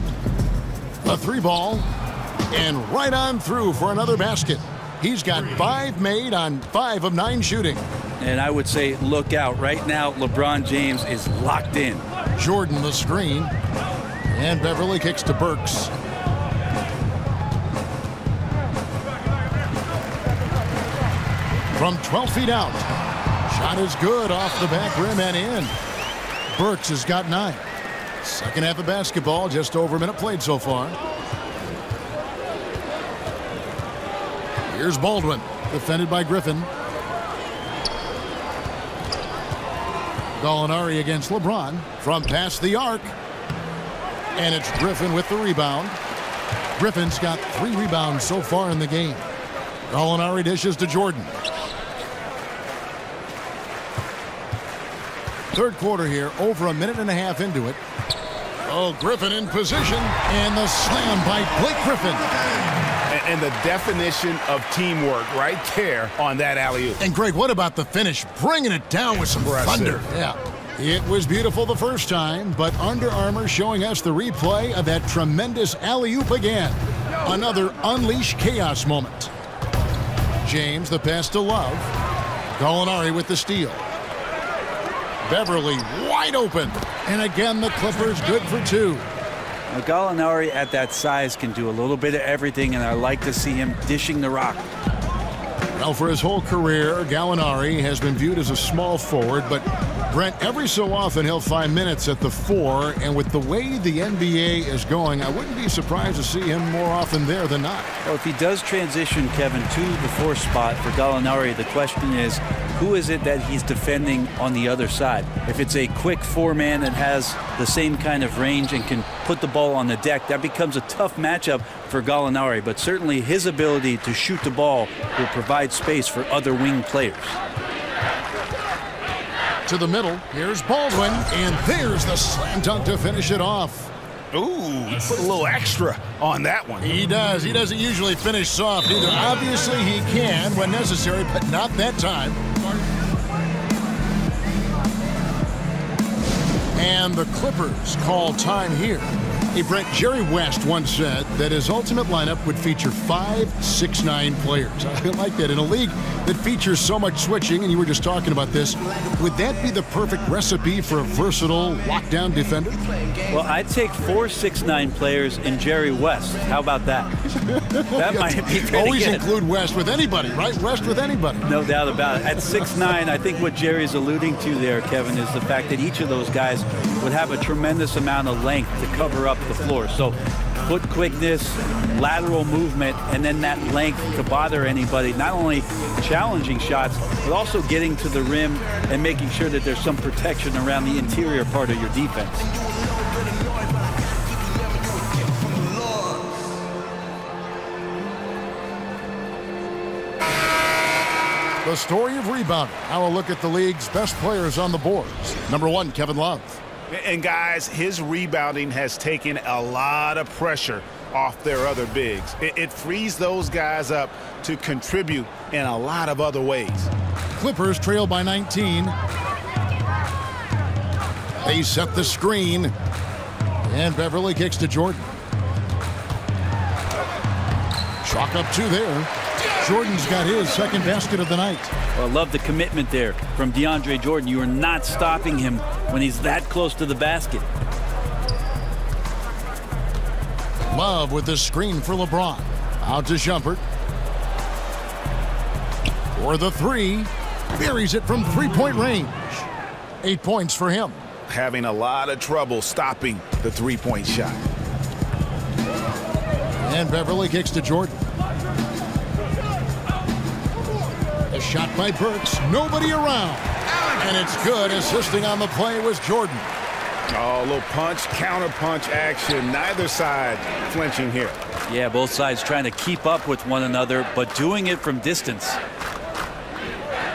Speaker 7: A 3-ball. And right on through for another basket. He's got 5 made on 5 of 9 shooting.
Speaker 9: And I would say look out. Right now, LeBron James is locked in.
Speaker 7: Jordan the screen. And Beverly kicks to Burks. From 12 feet out. Shot is good off the back rim and in. Burks has got 9. Second half of basketball, just over a minute played so far. Here's Baldwin, defended by Griffin. Gallinari against LeBron from past the arc. And it's Griffin with the rebound. Griffin's got 3 rebounds so far in the game. Gallinari dishes to Jordan. Third quarter here, over a minute and a half into it. Oh, Griffin in position, and the slam by Blake Griffin.
Speaker 8: And the definition of teamwork right there on that alley-oop.
Speaker 7: And Greg, what about the finish? Bringing it down with some thunder. Yeah. It was beautiful the first time, but Under Armour showing us the replay of that tremendous alley-oop again. Another unleash chaos moment. James, the pass to Love. Gallinari with the steal. Beverly wide open. And again, the Clippers good for 2.
Speaker 9: Now, Gallinari at that size can do a little bit of everything, and I like to see him dishing the rock.
Speaker 7: Well, for his whole career, Gallinari has been viewed as a small forward, but Brent, every so often he'll find minutes at the 4, and with the way the NBA is going, I wouldn't be surprised to see him more often there than not.
Speaker 9: Well, if he does transition, Kevin, to the 4 spot for Gallinari, the question is, who is it that he's defending on the other side? If it's a quick 4-man that has the same kind of range and can put the ball on the deck, that becomes a tough matchup for Gallinari, but certainly his ability to shoot the ball will provide space for other wing players.
Speaker 7: To the middle, here's Baldwin, and there's the slam dunk to finish it off.
Speaker 8: Ooh, put a little extra on that one.
Speaker 7: He does. He doesn't usually finish soft either. Obviously, he can when necessary, but not that time. And the Clippers call time here. Hey, Brent, Jerry West once said that his ultimate lineup would feature 5 6'9" players. I like that. In a league that features so much switching, and you were just talking about this, would that be the perfect recipe for a versatile lockdown defender?
Speaker 9: Well, I'd take 4 6'9" players in Jerry West. How about that? That might be pretty
Speaker 7: Always
Speaker 9: good.
Speaker 7: include West with anybody, right? West with anybody.
Speaker 9: No doubt about it. At 6'9", I think what Jerry's alluding to there, Kevin, is the fact that each of those guys would have a tremendous amount of length to cover up the floor. So foot quickness, lateral movement, and then that length to bother anybody, not only challenging shots, but also getting to the rim and making sure that there's some protection around the interior part of your defense.
Speaker 7: The story of rebounding. Now a look at the league's best players on the boards. Number 1, Kevin Love.
Speaker 8: And guys, his rebounding has taken a lot of pressure off their other bigs. It frees those guys up to contribute in a lot of other ways.
Speaker 7: Clippers trail by 19. They set the screen. And Beverly kicks to Jordan. Chalk up 2 there. Jordan's got his second basket of the night.
Speaker 9: Well, I love the commitment there from DeAndre Jordan. You are not stopping him when he's that close to the basket.
Speaker 7: Love with the screen for LeBron. Out to Shumpert. For the 3. Buries it from 3-point range. 8 points for him.
Speaker 8: Having a lot of trouble stopping the 3-point shot.
Speaker 7: And Beverly kicks to Jordan. The Shot by Burks. Nobody around. And it's good. Assisting on the play was Jordan.
Speaker 8: Oh, a little punch, counter punch action. Neither side flinching here.
Speaker 9: Yeah, both sides trying to keep up with one another, but doing it from distance.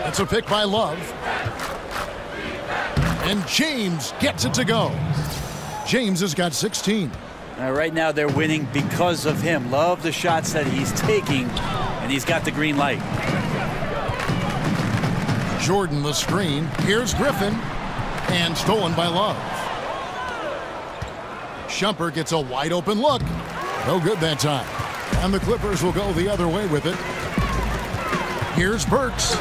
Speaker 7: It's a pick by Love. And James gets it to go. James has got 16.
Speaker 9: Right now they're winning because of him. Love the shots that he's taking, and he's got the green light.
Speaker 7: Jordan the screen. Here's Griffin. And stolen by Love. Shumpert gets a wide open look. No good that time. And the Clippers will go the other way with it. Here's Burks.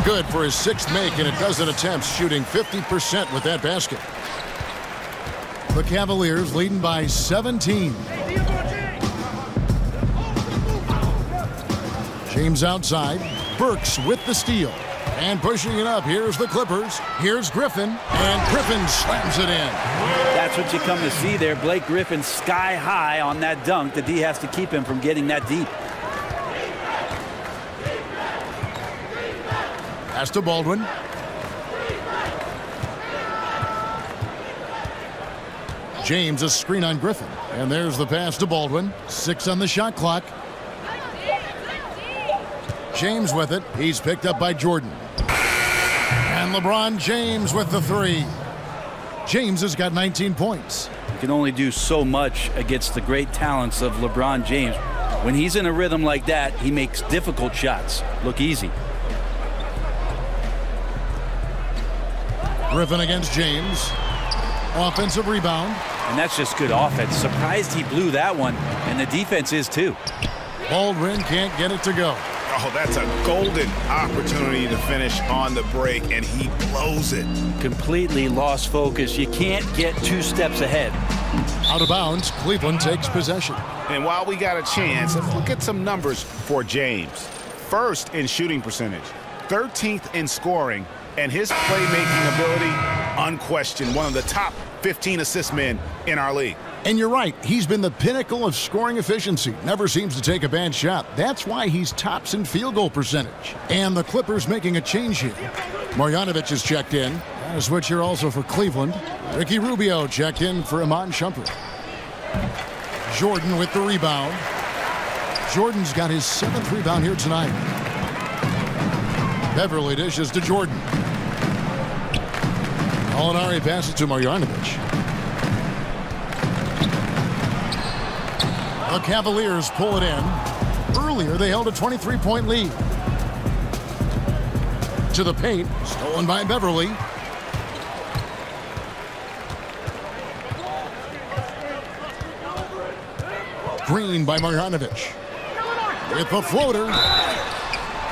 Speaker 7: Good for his 6th make in a dozen attempts, shooting 50% with that basket. The Cavaliers leading by 17. James outside. Burks with the steal. And pushing it up, here's the Clippers. Here's Griffin, and Griffin slams it in.
Speaker 9: That's what you come to see there. Blake Griffin sky high on that dunk. The D has to keep him from getting that deep.
Speaker 7: Pass to Baldwin. James a screen on Griffin. And there's the pass to Baldwin. 6 on the shot clock. James with it. He's picked up by Jordan. And LeBron James with the 3. James has got 19 points.
Speaker 9: You can only do so much against the great talents of LeBron James. When he's in a rhythm like that, he makes difficult shots look easy.
Speaker 7: Griffin against James. Offensive rebound.
Speaker 9: And that's just good offense. Surprised he blew that one, and the defense is too.
Speaker 7: Baldwin can't get it to go.
Speaker 8: Oh, that's a golden opportunity to finish on the break, and he blows it.
Speaker 9: Completely lost focus. You can't get 2 steps ahead.
Speaker 7: Out of bounds, Cleveland takes possession.
Speaker 8: And while we got a chance, let's look at some numbers for James. First in shooting percentage, 13th in scoring, and his playmaking ability, unquestioned, one of the top 15 assist men in our league.
Speaker 7: And you're right, he's been the pinnacle of scoring efficiency. Never seems to take a bad shot. That's why he's tops in field goal percentage. And the Clippers making a change here. Marjanovic is checked in. And a switch here also for Cleveland. Ricky Rubio checked in for Iman Shumpert. Jordan with the rebound. Jordan's got his 7th rebound here tonight. Beverly dishes to Jordan. Molinari passes to Marjanovic. The Cavaliers pull it in. Earlier, they held a 23-point lead. To the paint, stolen by Beverly. Green by Marjanovic. With the floater.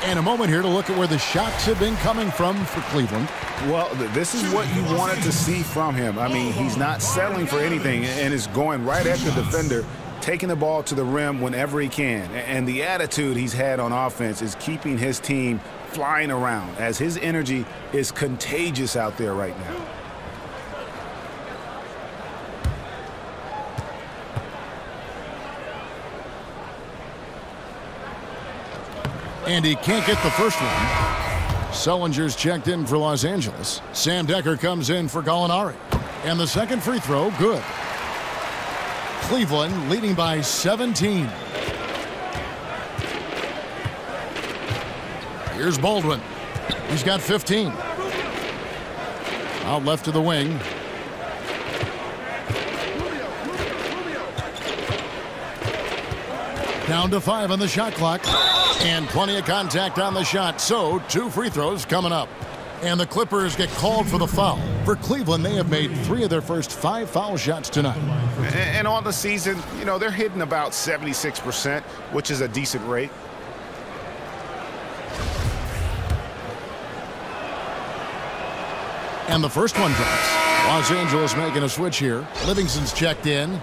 Speaker 7: And a moment here to look at where the shots have been coming from for Cleveland.
Speaker 8: Well, this is what you wanted to see from him. I mean, he's not settling for anything and is going right at the defender, taking the ball to the rim whenever he can. And the attitude he's had on offense is keeping his team flying around, as his energy is contagious out there right now.
Speaker 7: And he can't get the first one. Sullinger's checked in for Los Angeles. Sam Decker comes in for Gallinari. And the second free throw, good. Cleveland leading by 17. Here's Baldwin. He's got 15. Out left to the wing. Down to 5 on the shot clock. And plenty of contact on the shot. So 2 free throws coming up. And the Clippers get called for the foul. For Cleveland, they have made 3 of their first 5 foul shots tonight.
Speaker 8: And on the season, you know, they're hitting about 76%, which is a decent rate.
Speaker 7: And the first one drops. Los Angeles making a switch here. Livingston's checked in.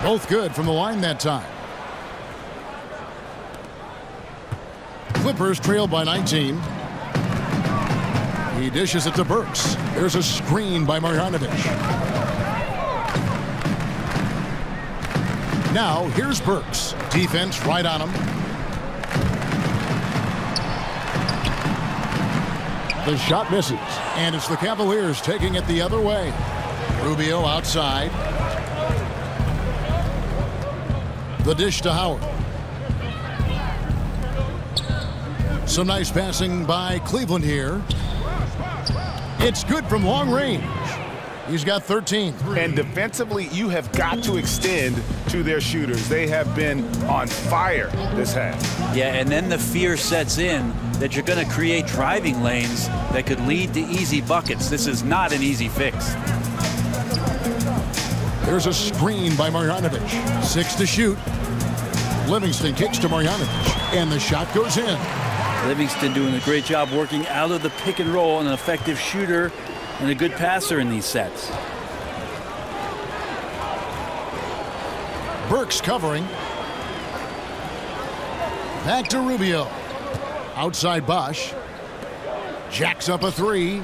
Speaker 7: Both good from the line that time. Clippers trail by 19. He dishes it to Burks. There's a screen by Marjanovic. Now, here's Burks. Defense right on him. The shot misses, and it's the Cavaliers taking it the other way. Rubio outside. The dish to Howard. Some nice passing by Cleveland here. It's good from long range. He's got 13.
Speaker 8: And defensively, you have got to extend to their shooters. They have been on fire this half.
Speaker 9: Yeah, and then the fear sets in that you're going to create driving lanes that could lead to easy buckets. This is not an easy fix.
Speaker 7: There's a screen by Marjanovic. 6 to shoot. Livingston kicks to Marjanovic, and the shot goes in.
Speaker 9: Livingston doing a great job working out of the pick and roll, an effective shooter and a good passer in these sets.
Speaker 7: Burks covering. Back to Rubio. Outside Bosch. Jacks up a 3.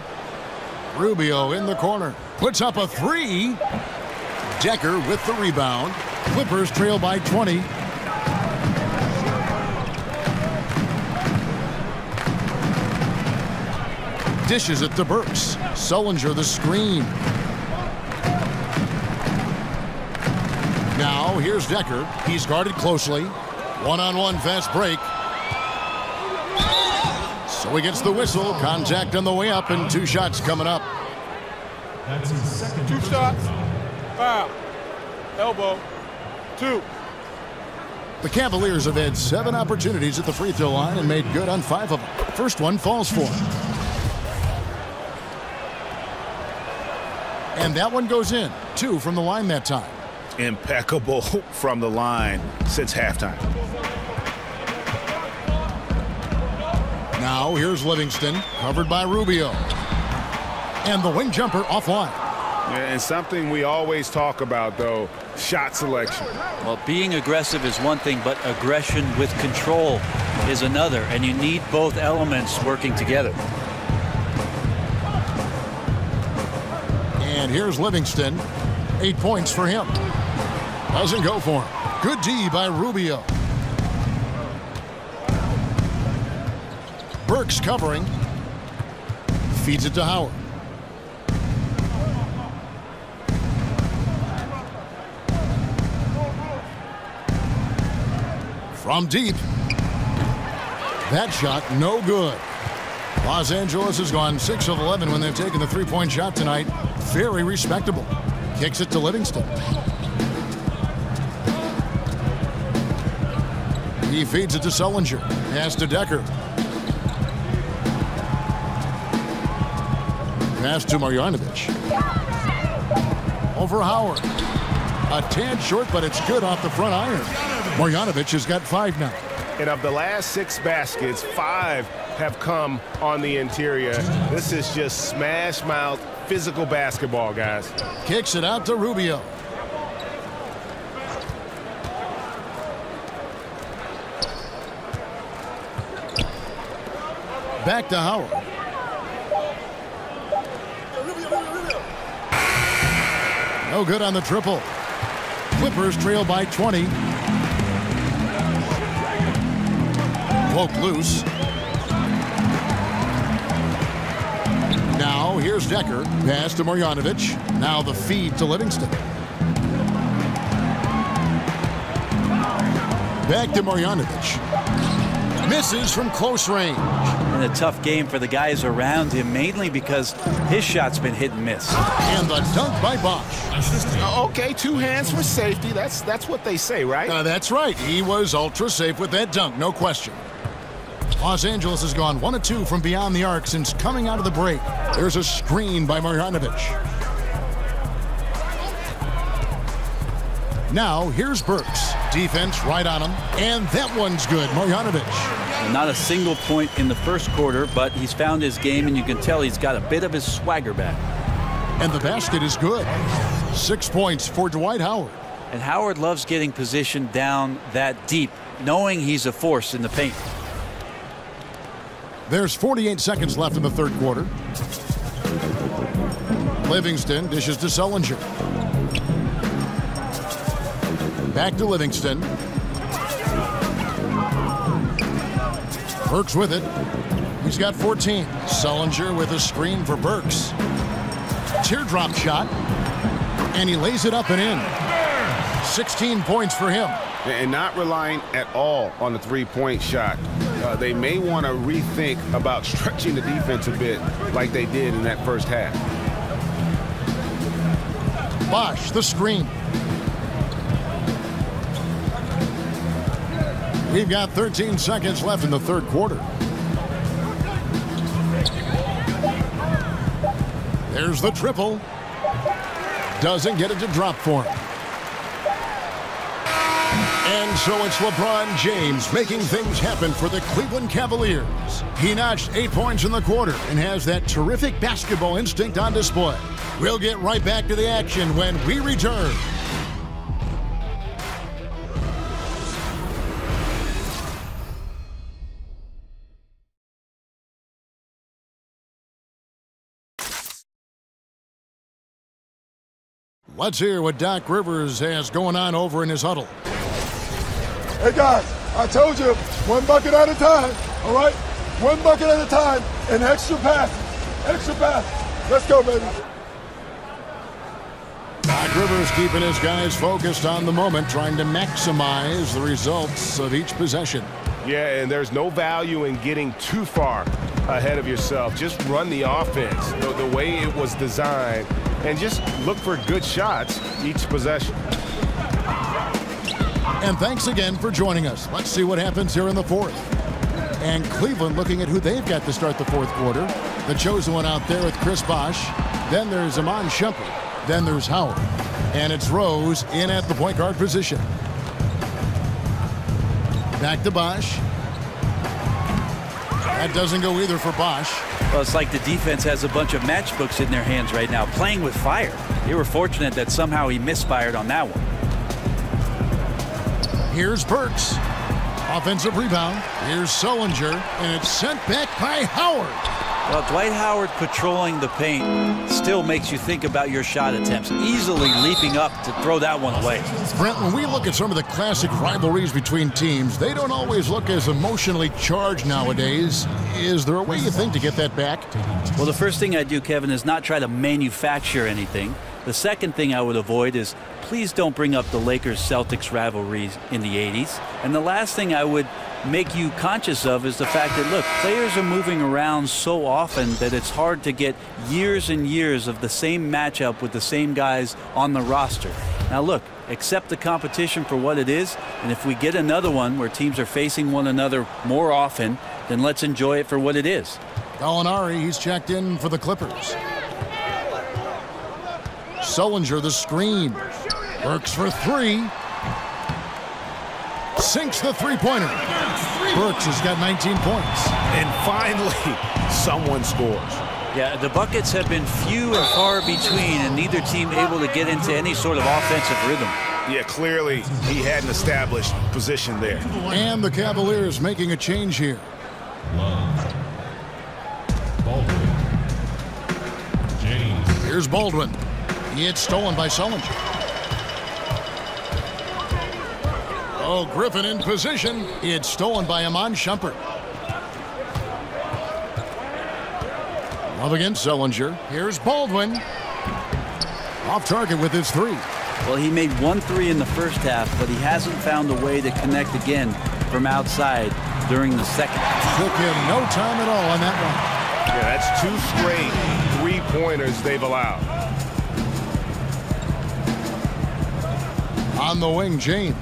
Speaker 7: Rubio in the corner. Puts up a 3. Decker with the rebound. Clippers trail by 20. Dishes it to Burks. Sullinger the screen. Now here's Decker. He's guarded closely. One-on-one fast break. So he gets the whistle. Contact on the way up and 2 shots coming up.
Speaker 12: That's his second.
Speaker 4: 2 shots. Foul. Elbow. 2.
Speaker 7: The Cavaliers have had 7 opportunities at the free throw line and made good on 5 of them. First one falls for him. And that one goes in. 2 from the line that time.
Speaker 8: Impeccable from the line since halftime.
Speaker 7: Now here's Livingston, covered by Rubio. And the wing jumper offline.
Speaker 8: And something we always talk about, though, shot selection.
Speaker 9: Well, being aggressive is one thing, but aggression with control is another, and you need both elements working together.
Speaker 7: And here's Livingston. 8 points for him. Doesn't go for him. Good D by Rubio. Burks covering. Feeds it to Howard. From deep. That shot no good. Los Angeles has gone 6 of 11 when they've taken the 3-point shot tonight. Very respectable. Kicks it to Livingston. He feeds it to Sullinger. Pass to Decker. Pass to Marjanovic. Over Howard. A tad short, but it's good off the front iron. Marjanovic has got 5 now.
Speaker 8: And of the last 6 baskets, 5 have come on the interior. This is just smash mouth physical basketball, guys.
Speaker 7: Kicks it out to Rubio. Back to Howard. No good on the triple. Clippers trail by 20. Woke loose. Now here's Decker. Pass to Marjanovic. Now the feed to Livingston. Back to Marjanovic. Misses from close range.
Speaker 9: And a tough game for the guys around him, mainly because his shot's been hit and miss.
Speaker 7: And the dunk by Bosch.
Speaker 8: Okay, 2 hands for safety. That's what they say, right?
Speaker 7: That's right. He was ultra safe with that dunk, no question. Los Angeles has gone 1 of 2 from beyond the arc since coming out of the break. There's a screen by Marjanovic. Now here's Burks. Defense right on him. And that one's good. Marjanovic.
Speaker 9: Not a single point in the first quarter, but he's found his game, and you can tell he's got a bit of his swagger back.
Speaker 7: And the basket is good. 6 points for Dwight Howard.
Speaker 9: And Howard loves getting positioned down that deep, knowing he's a force in the paint.
Speaker 7: There's 48 seconds left in the third quarter. Livingston dishes to Sullinger. Back to Livingston. Burks with it. He's got 14. Sullinger with a screen for Burks. Teardrop shot. And he lays it up and in. 16 points for him.
Speaker 8: And not relying at all on the three-point shot. They may want to rethink about stretching the defense a bit like they did in that first half.
Speaker 7: Bosch, the screen. We've got 13 seconds left in the third quarter. There's the triple. Doesn't get it to drop for him. And so it's LeBron James making things happen for the Cleveland Cavaliers. He notched 8 points in the quarter and has that terrific basketball instinct on display. We'll get right back to the action when we return. Let's hear what Doc Rivers has going on over in his huddle.
Speaker 13: Hey guys, I told you, one bucket at a time, all right? One bucket at a time and extra passes. Extra passes. Let's go, baby.
Speaker 7: Doc Rivers keeping his guys focused on the moment, trying to maximize the results of each possession.
Speaker 8: Yeah, and there's no value in getting too far ahead of yourself. Just run the offense the way it was designed and just look for good shots each possession.
Speaker 7: And thanks again for joining us. Let's see what happens here in the fourth. And Cleveland looking at who they've got to start the fourth quarter. The chosen one out there with Chris Bosh. Then there's Iman Shumpert. Then there's Howard. And it's Rose in at the point guard position. Back to Bosh. That doesn't go either for Bosh.
Speaker 9: Well, it's like the defense has a bunch of matchbooks in their hands right now, playing with fire. They were fortunate that somehow he misfired on that one.
Speaker 7: Here's Burks. Offensive rebound. Here's Sullinger, and it's sent back by Howard.
Speaker 9: Well, Dwight Howard patrolling the paint still makes you think about your shot attempts, easily leaping up to throw that one away.
Speaker 7: Brent, when we look at some of the classic rivalries between teams, they don't always look as emotionally charged nowadays. Is there a way you think to get that back?
Speaker 9: Well, the first thing I do, Kevin, is not try to manufacture anything. The second thing I would avoid is please don't bring up the Lakers-Celtics rivalries in the 80s. And the last thing I would make you conscious of is the fact that, look, players are moving around so often that it's hard to get years and years of the same matchup with the same guys on the roster. Now, look, accept the competition for what it is, and if we get another one where teams are facing one another more often, then let's enjoy it for what it is.
Speaker 7: Gallinari, he's checked in for the Clippers. Sullinger, the screen. Burks for three. Sinks the three-pointer. Burks has got 19 points.
Speaker 8: And finally, someone scores.
Speaker 9: Yeah, the buckets have been few and far between, and neither team able to get into any sort of offensive rhythm.
Speaker 8: Yeah, clearly he had an established position there.
Speaker 7: And the Cavaliers making a change here.
Speaker 12: Baldwin. James.
Speaker 7: Here's Baldwin. It's stolen by Sullinger. Oh, Griffin in position. It's stolen by Iman Shumpert. Love against Sullinger. Here's Baldwin. Off target with his three.
Speaker 9: Well, he made 1 3 in the first half, but he hasn't found a way to connect again from outside during the second.
Speaker 7: Took him no time at all on that one.
Speaker 8: Yeah, that's 2 straight three-pointers they've allowed.
Speaker 7: On the wing, James.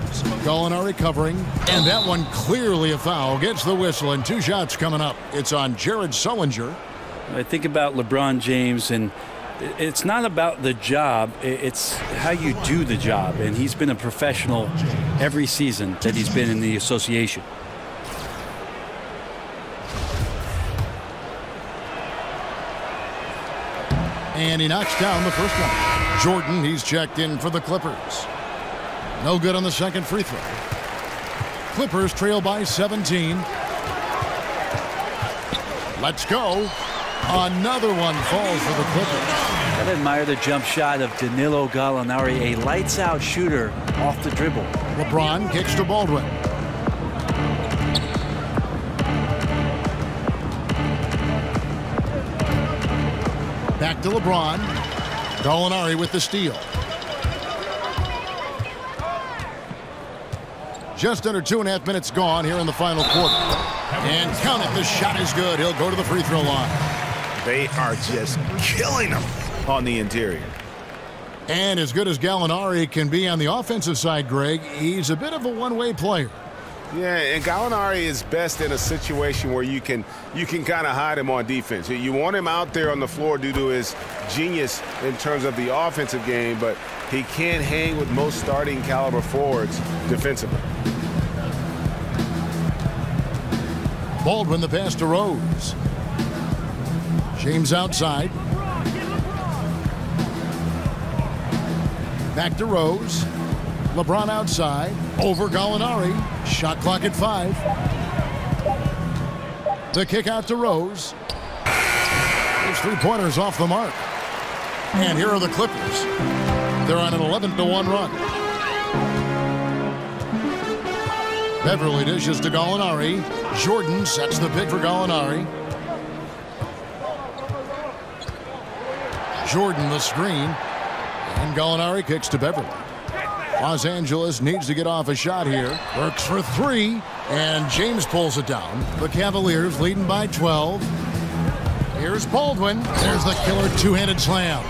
Speaker 7: Gallinari covering. And that one clearly a foul. Gets the whistle, and 2 shots coming up. It's on Jared Sullinger.
Speaker 9: I think about LeBron James, and it's not about the job. It's how you do the job. And he's been a professional every season that he's been in the association.
Speaker 7: And he knocks down the first one. Jordan, he's checked in for the Clippers. No good on the second free throw. Clippers trail by 17. Let's go. Another one falls for the Clippers.
Speaker 9: I admire the jump shot of Danilo Gallinari, a lights-out shooter off the dribble.
Speaker 7: LeBron kicks to Baldwin. Back to LeBron. Gallinari with the steal. Just under 2.5 minutes gone here in the final quarter. And count it, the shot is good. He'll go to the free throw line.
Speaker 8: They are just killing him on the interior.
Speaker 7: And as good as Gallinari can be on the offensive side, Greg, he's a bit of a one-way player.
Speaker 8: Yeah, and Gallinari is best in a situation where you can kind of hide him on defense. You want him out there on the floor due to his genius in terms of the offensive game, but he can't hang with most starting caliber forwards defensively.
Speaker 7: Baldwin the pass to Rose. James outside. Back to Rose. LeBron outside. Over Gallinari. Shot clock at 5. The kick out to Rose. His three-pointers off the mark. And here are the Clippers. They're on an 11-1 run. Beverly dishes to Gallinari. Jordan sets the pick for Gallinari. Jordan the screen. And Gallinari kicks to Beverly. Los Angeles needs to get off a shot here. Works for 3. And James pulls it down. The Cavaliers leading by 12. Here's Baldwin. There's the killer two-handed slam.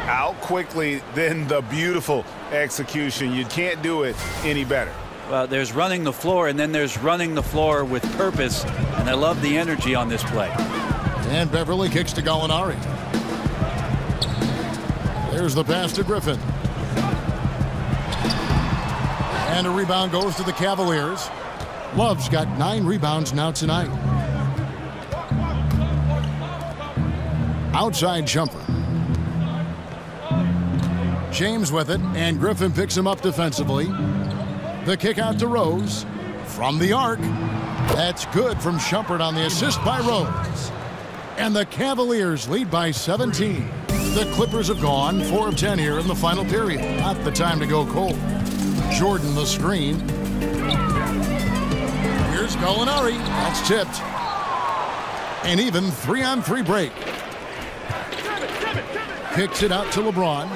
Speaker 8: Out quickly, then the beautiful execution. You can't do it any better.
Speaker 9: Well, there's running the floor, and then there's running the floor with purpose, and I love the energy on this play.
Speaker 7: And Beverly kicks to Gallinari. There's the pass to Griffin. And a rebound goes to the Cavaliers. Love's got 9 rebounds now tonight. Outside jumper. James with it, and Griffin picks him up defensively. The kick out to Rose. From the arc. That's good from Shumpert on the assist by Rose. And the Cavaliers lead by 17. The Clippers have gone 4 of 10 here in the final period. Not the time to go cold. Jordan the screen. Here's Gallinari. That's tipped. An even 3-on-3 break. Kicks it out to LeBron.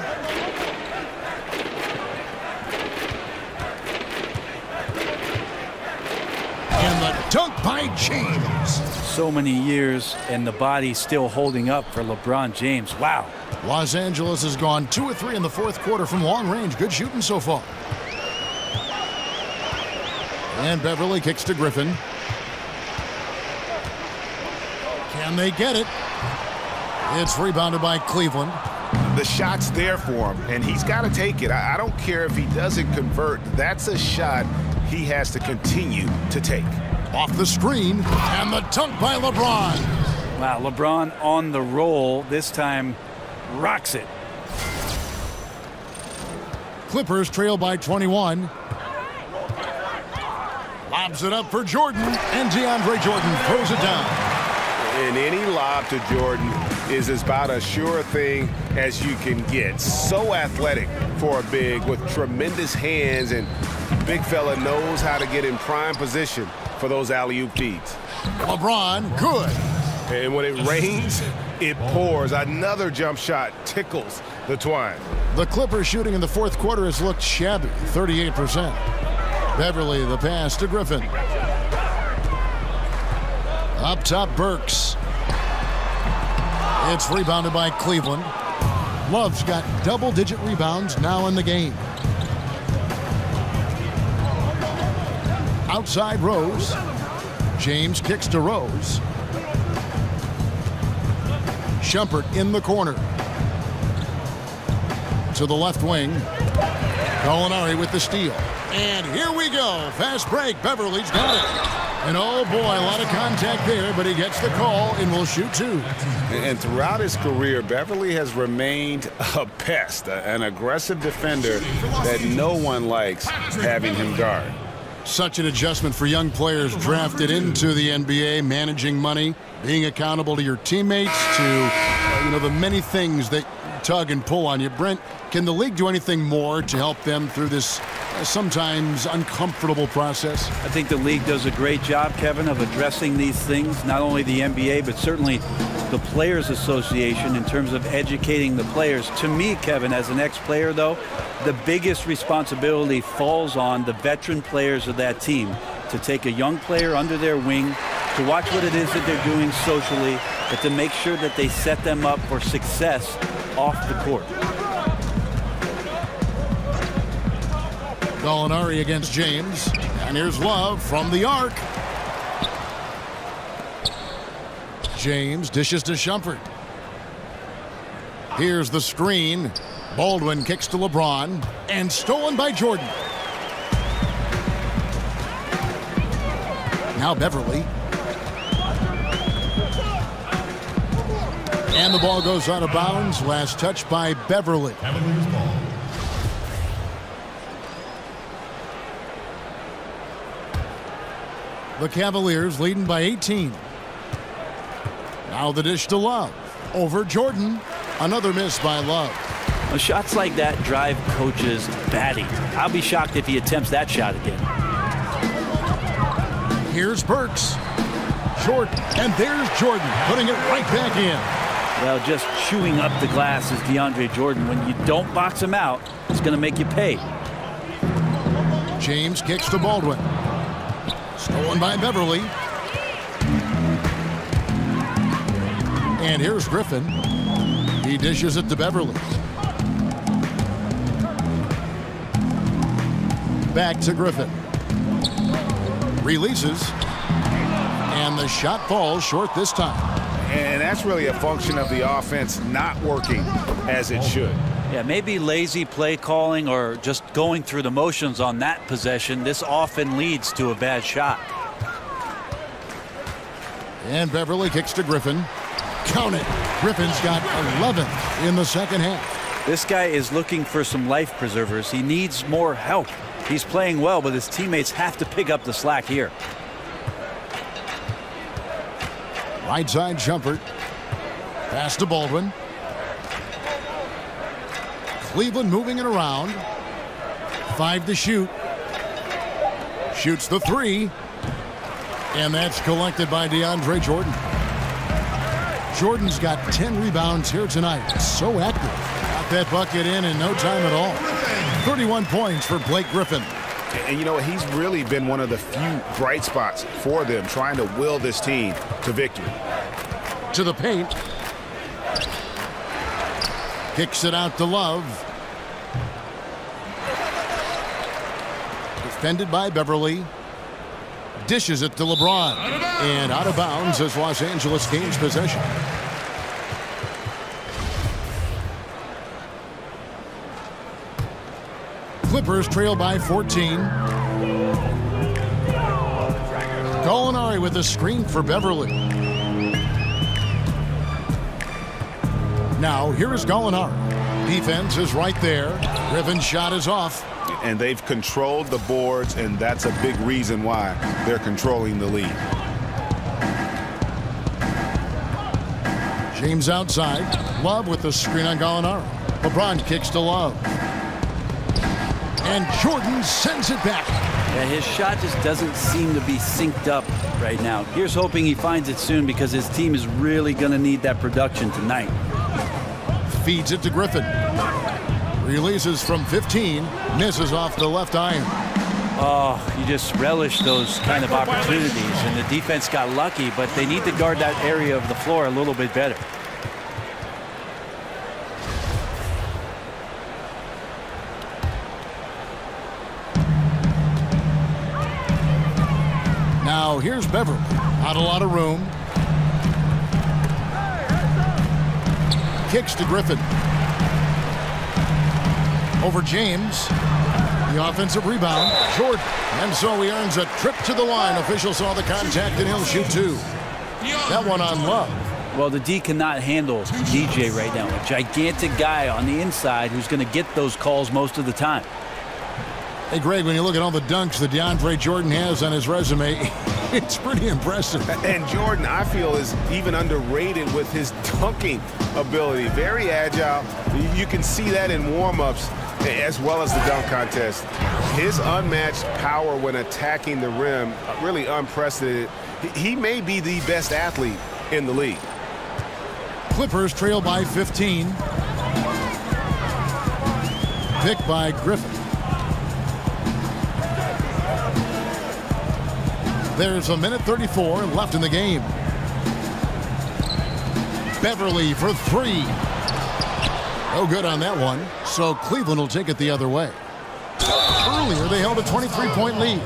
Speaker 7: And the dunk by James.
Speaker 9: So many years, and the body still holding up for LeBron James. Wow.
Speaker 7: Los Angeles has gone 2 of 3 in the fourth quarter from long range. Good shooting so far. And Beverly kicks to Griffin. Can they get it? It's rebounded by Cleveland.
Speaker 8: The shot's there for him, and he's got to take it. I don't care if he doesn't convert. That's a shot he has to continue to take.
Speaker 7: Off the screen, and the dunk by LeBron.
Speaker 9: Wow, LeBron on the roll. This time, rocks it.
Speaker 7: Clippers trail by 21. Lobs it up for Jordan, and DeAndre Jordan throws it down.
Speaker 8: And any lob to Jordan is about as sure a thing as you can get. So athletic for a big with tremendous hands, and big fella knows how to get in prime position for those alley-oop feeds.
Speaker 7: LeBron, good.
Speaker 8: And when it rains, it pours. Another jump shot tickles the twine.
Speaker 7: The Clippers shooting in the fourth quarter has looked shabby, 38%. Beverly, the pass to Griffin. Up top, Burks. It's rebounded by Cleveland. Love's got double-digit rebounds now in the game. Outside Rose. James kicks to Rose. Shumpert in the corner. To the left wing. Gallinari with the steal. And here we go. Fast break. Beverly's got it. And oh boy, a lot of contact there, but he gets the call and will shoot 2.
Speaker 8: And throughout his career, Beverly has remained a pest, an aggressive defender that no one likes having him guard.
Speaker 7: Such an adjustment for young players drafted into the NBA, managing money, being accountable to your teammates, to the many things that tug and pull on you. Brent, can the league do anything more to help them through this sometimes uncomfortable process?
Speaker 9: I think the league does a great job, Kevin, of addressing these things, not only the NBA, but certainly the Players Association in terms of educating the players. To me, Kevin, as an ex-player, though, the biggest responsibility falls on the veteran players of that team to take a young player under their wing, to watch what it is that they're doing socially, but to make sure that they set them up for success off the court.
Speaker 7: Gallinari against James, and here's Love from the arc. James dishes to Shumpert. Here's the screen. Baldwin kicks to LeBron, and stolen by Jordan. Now Beverly. And the ball goes out of bounds. Last touch by Beverly.
Speaker 12: Cavaliers ball.
Speaker 7: The Cavaliers leading by 18. Now the dish to Love. Over Jordan. Another miss by Love.
Speaker 9: Well, shots like that drive coaches batty. I'll be shocked if he attempts that shot again.
Speaker 7: Here's Burks. Jordan. And there's Jordan putting it right back in.
Speaker 9: Well, just chewing up the glass is DeAndre Jordan. When you don't box him out, it's going to make you pay.
Speaker 7: James kicks to Baldwin. Stolen by Beverly. And here's Griffin. He dishes it to Beverly. Back to Griffin. Releases. And the shot falls short this time.
Speaker 8: And that's really a function of the offense not working as it should.
Speaker 9: Yeah, maybe lazy play calling or just going through the motions on that possession. This often leads to a bad shot.
Speaker 7: And Beverly kicks to Griffin. Count it. Griffin's got 11 in the second half.
Speaker 9: This guy is looking for some life preservers. He needs more help. He's playing well, but his teammates have to pick up the slack here.
Speaker 7: Right side Shumpert. Pass to Baldwin. Cleveland moving it around. 5 to shoot. Shoots the 3. And that's collected by DeAndre Jordan. Jordan's got 10 rebounds here tonight. So active. Got that bucket in no time at all. 31 points for Blake Griffin.
Speaker 8: And you know, he's really been one of the few bright spots for them, trying to will this team to victory.
Speaker 7: To the paint. Kicks it out to Love. Defended by Beverly. Dishes it to LeBron. And out of bounds as Los Angeles gains possession. Clippers trail by 14. Gallinari with a screen for Beverly. Now here is Gallinari. Defense is right there. Griffin's shot is off.
Speaker 8: And they've controlled the boards, and that's a big reason why they're controlling the lead.
Speaker 7: James outside. Love with the screen on Gallinari. LeBron kicks to Love. And Jordan sends it back.
Speaker 9: Yeah, his shot just doesn't seem to be synced up right now. Here's hoping he finds it soon because his team is really going to need that production tonight.
Speaker 7: Feeds it to Griffin. Releases from 15. Misses off the left iron.
Speaker 9: Oh, you just relish those kind of opportunities. And the defense got lucky, but they need to guard that area of the floor a little bit better.
Speaker 7: Now here's Beverly. Not a lot of room. Kicks to Griffin. Over James. The offensive rebound. Jordan. And so he earns a trip to the line. Official saw the contact and he'll shoot 2. That one on Love.
Speaker 9: Well, the D cannot handle DJ right now. A gigantic guy on the inside who's going to get those calls most of the time.
Speaker 7: Hey, Greg, when you look at all the dunks that DeAndre Jordan has on his resume, it's pretty impressive.
Speaker 8: And Jordan, I feel, is even underrated with his dunking ability. Very agile. You can see that in warm-ups as well as the dunk contest. His unmatched power when attacking the rim, really unprecedented. He may be the best athlete in the league.
Speaker 7: Clippers trail by 15. Pick by Griffin. There's a minute 34 left in the game. Beverly for three. No good on that one, so Cleveland will take it the other way. Earlier, they held a 23-point lead.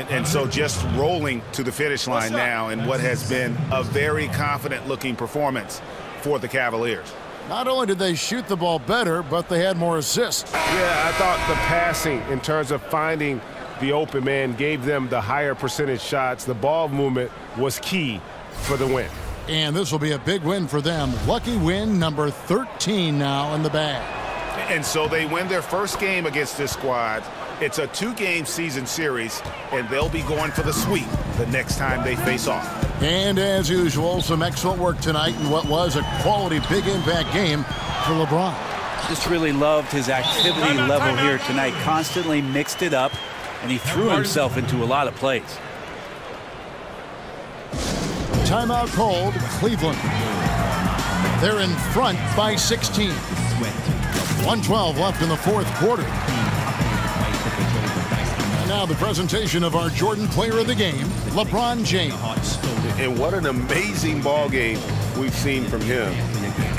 Speaker 8: And so just rolling to the finish line now in what has been a very confident-looking performance for the Cavaliers.
Speaker 7: Not only did they shoot the ball better, but they had more assists.
Speaker 14: Yeah, I thought the passing in terms of finding the open man gave them the higher percentage shots. The ball movement was key for the win.
Speaker 7: And this will be a big win for them. Lucky win number 13 now in the bag.
Speaker 8: And so they win their first game against this squad. It's a 2-game season series, and they'll be going for the sweep the next time they face off.
Speaker 7: And as usual, some excellent work tonight in what was a quality big impact game for LeBron.
Speaker 9: Just really loved his activity level here tonight. Constantly mixed it up, and he threw himself into a lot of plays.
Speaker 7: Timeout called, Cleveland. They're in front by 16. 1:12 left in the fourth quarter. And now the presentation of our Jordan Player of the Game, LeBron James.
Speaker 14: And what an amazing ball game we've seen from him.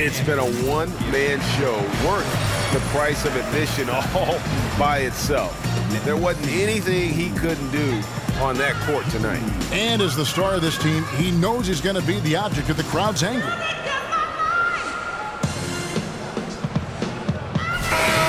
Speaker 14: It's been a one-man show worth the price of admission all by itself. There wasn't anything he couldn't do on that court tonight.
Speaker 7: And as the star of this team, he knows he's going to be the object of the crowd's anger.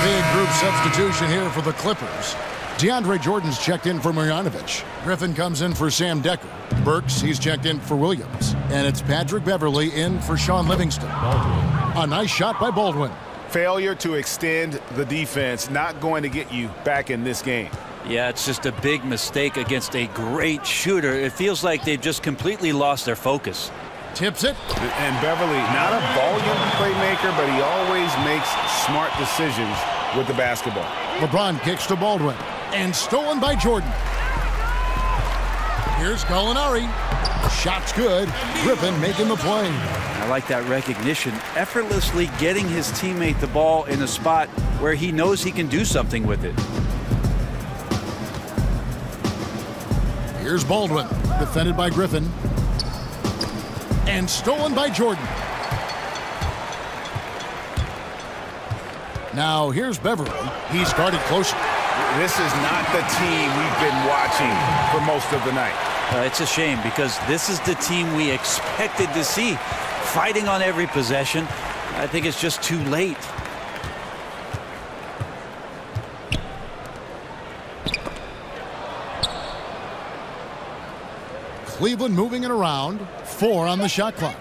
Speaker 7: Big group substitution here for the Clippers. DeAndre Jordan's checked in for Marjanovic. Griffin comes in for Sam Decker. Burks, he's checked in for Williams. And it's Patrick Beverly in for Sean Livingston. A nice shot by Baldwin.
Speaker 8: Failure to extend the defense, not going to get you back in this game.
Speaker 9: Yeah, it's just a big mistake against a great shooter. It feels like they've just completely lost their focus.
Speaker 7: Tips it.
Speaker 8: And Beverly, not a volume playmaker, but he always makes smart decisions with the basketball.
Speaker 7: LeBron kicks to Baldwin. And stolen by Jordan. Here's Gallinari. Shot's good. Griffin making the play.
Speaker 9: I like that recognition. Effortlessly getting his teammate the ball in a spot where he knows he can do something with it.
Speaker 7: Here's Baldwin. Defended by Griffin. And stolen by Jordan. Now here's Beverly. He's guarded closer.
Speaker 8: This is not the team we've been watching for most of the night.
Speaker 9: It's a shame because this is the team we expected to see fighting on every possession. I think it's just too late.
Speaker 7: Cleveland moving it around. 4 on the shot clock.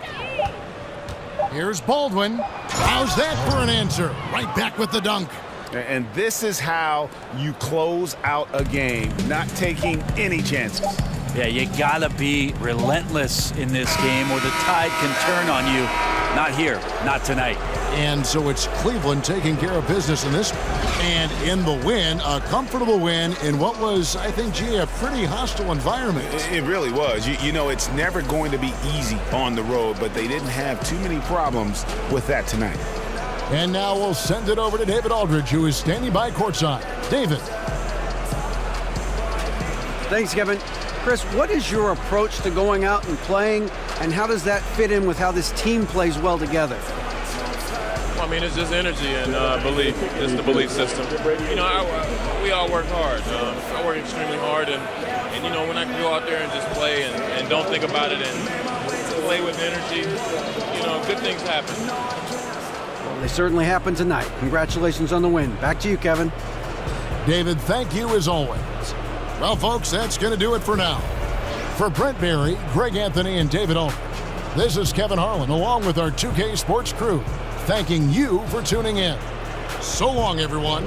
Speaker 7: Here's Baldwin. How's that for an answer? Right back with the dunk.
Speaker 8: And this is how you close out a game, not taking any chances.
Speaker 9: Yeah, you gotta be relentless in this game or the tide can turn on you. Not here, not tonight.
Speaker 7: And so it's Cleveland taking care of business in this one. And in the win, a comfortable win in what was, I think, gee, a pretty hostile environment.
Speaker 8: It really was. You know, it's never going to be easy on the road, but they didn't have too many problems with that tonight.
Speaker 7: And now we'll send it over to David Aldridge, who is standing by courtside. David.
Speaker 10: Thanks, Kevin. Chris, what is your approach to going out and playing, and how does that fit in with how this team plays well together?
Speaker 15: I mean, it's just energy and belief. It's the belief system. You know, we all work hard. I work extremely hard, and you know, when I can go out there and just play and don't think about it and play with energy, you know, good things happen.
Speaker 10: Well, they certainly happen tonight. Congratulations on the win. Back to you, Kevin.
Speaker 7: David, thank you as always. Well, folks, that's going to do it for now. For Brent Berry, Greg Anthony, and David Aldridge, this is Kevin Harlan, along with our 2K Sports crew, thanking you for tuning in. So long, everyone.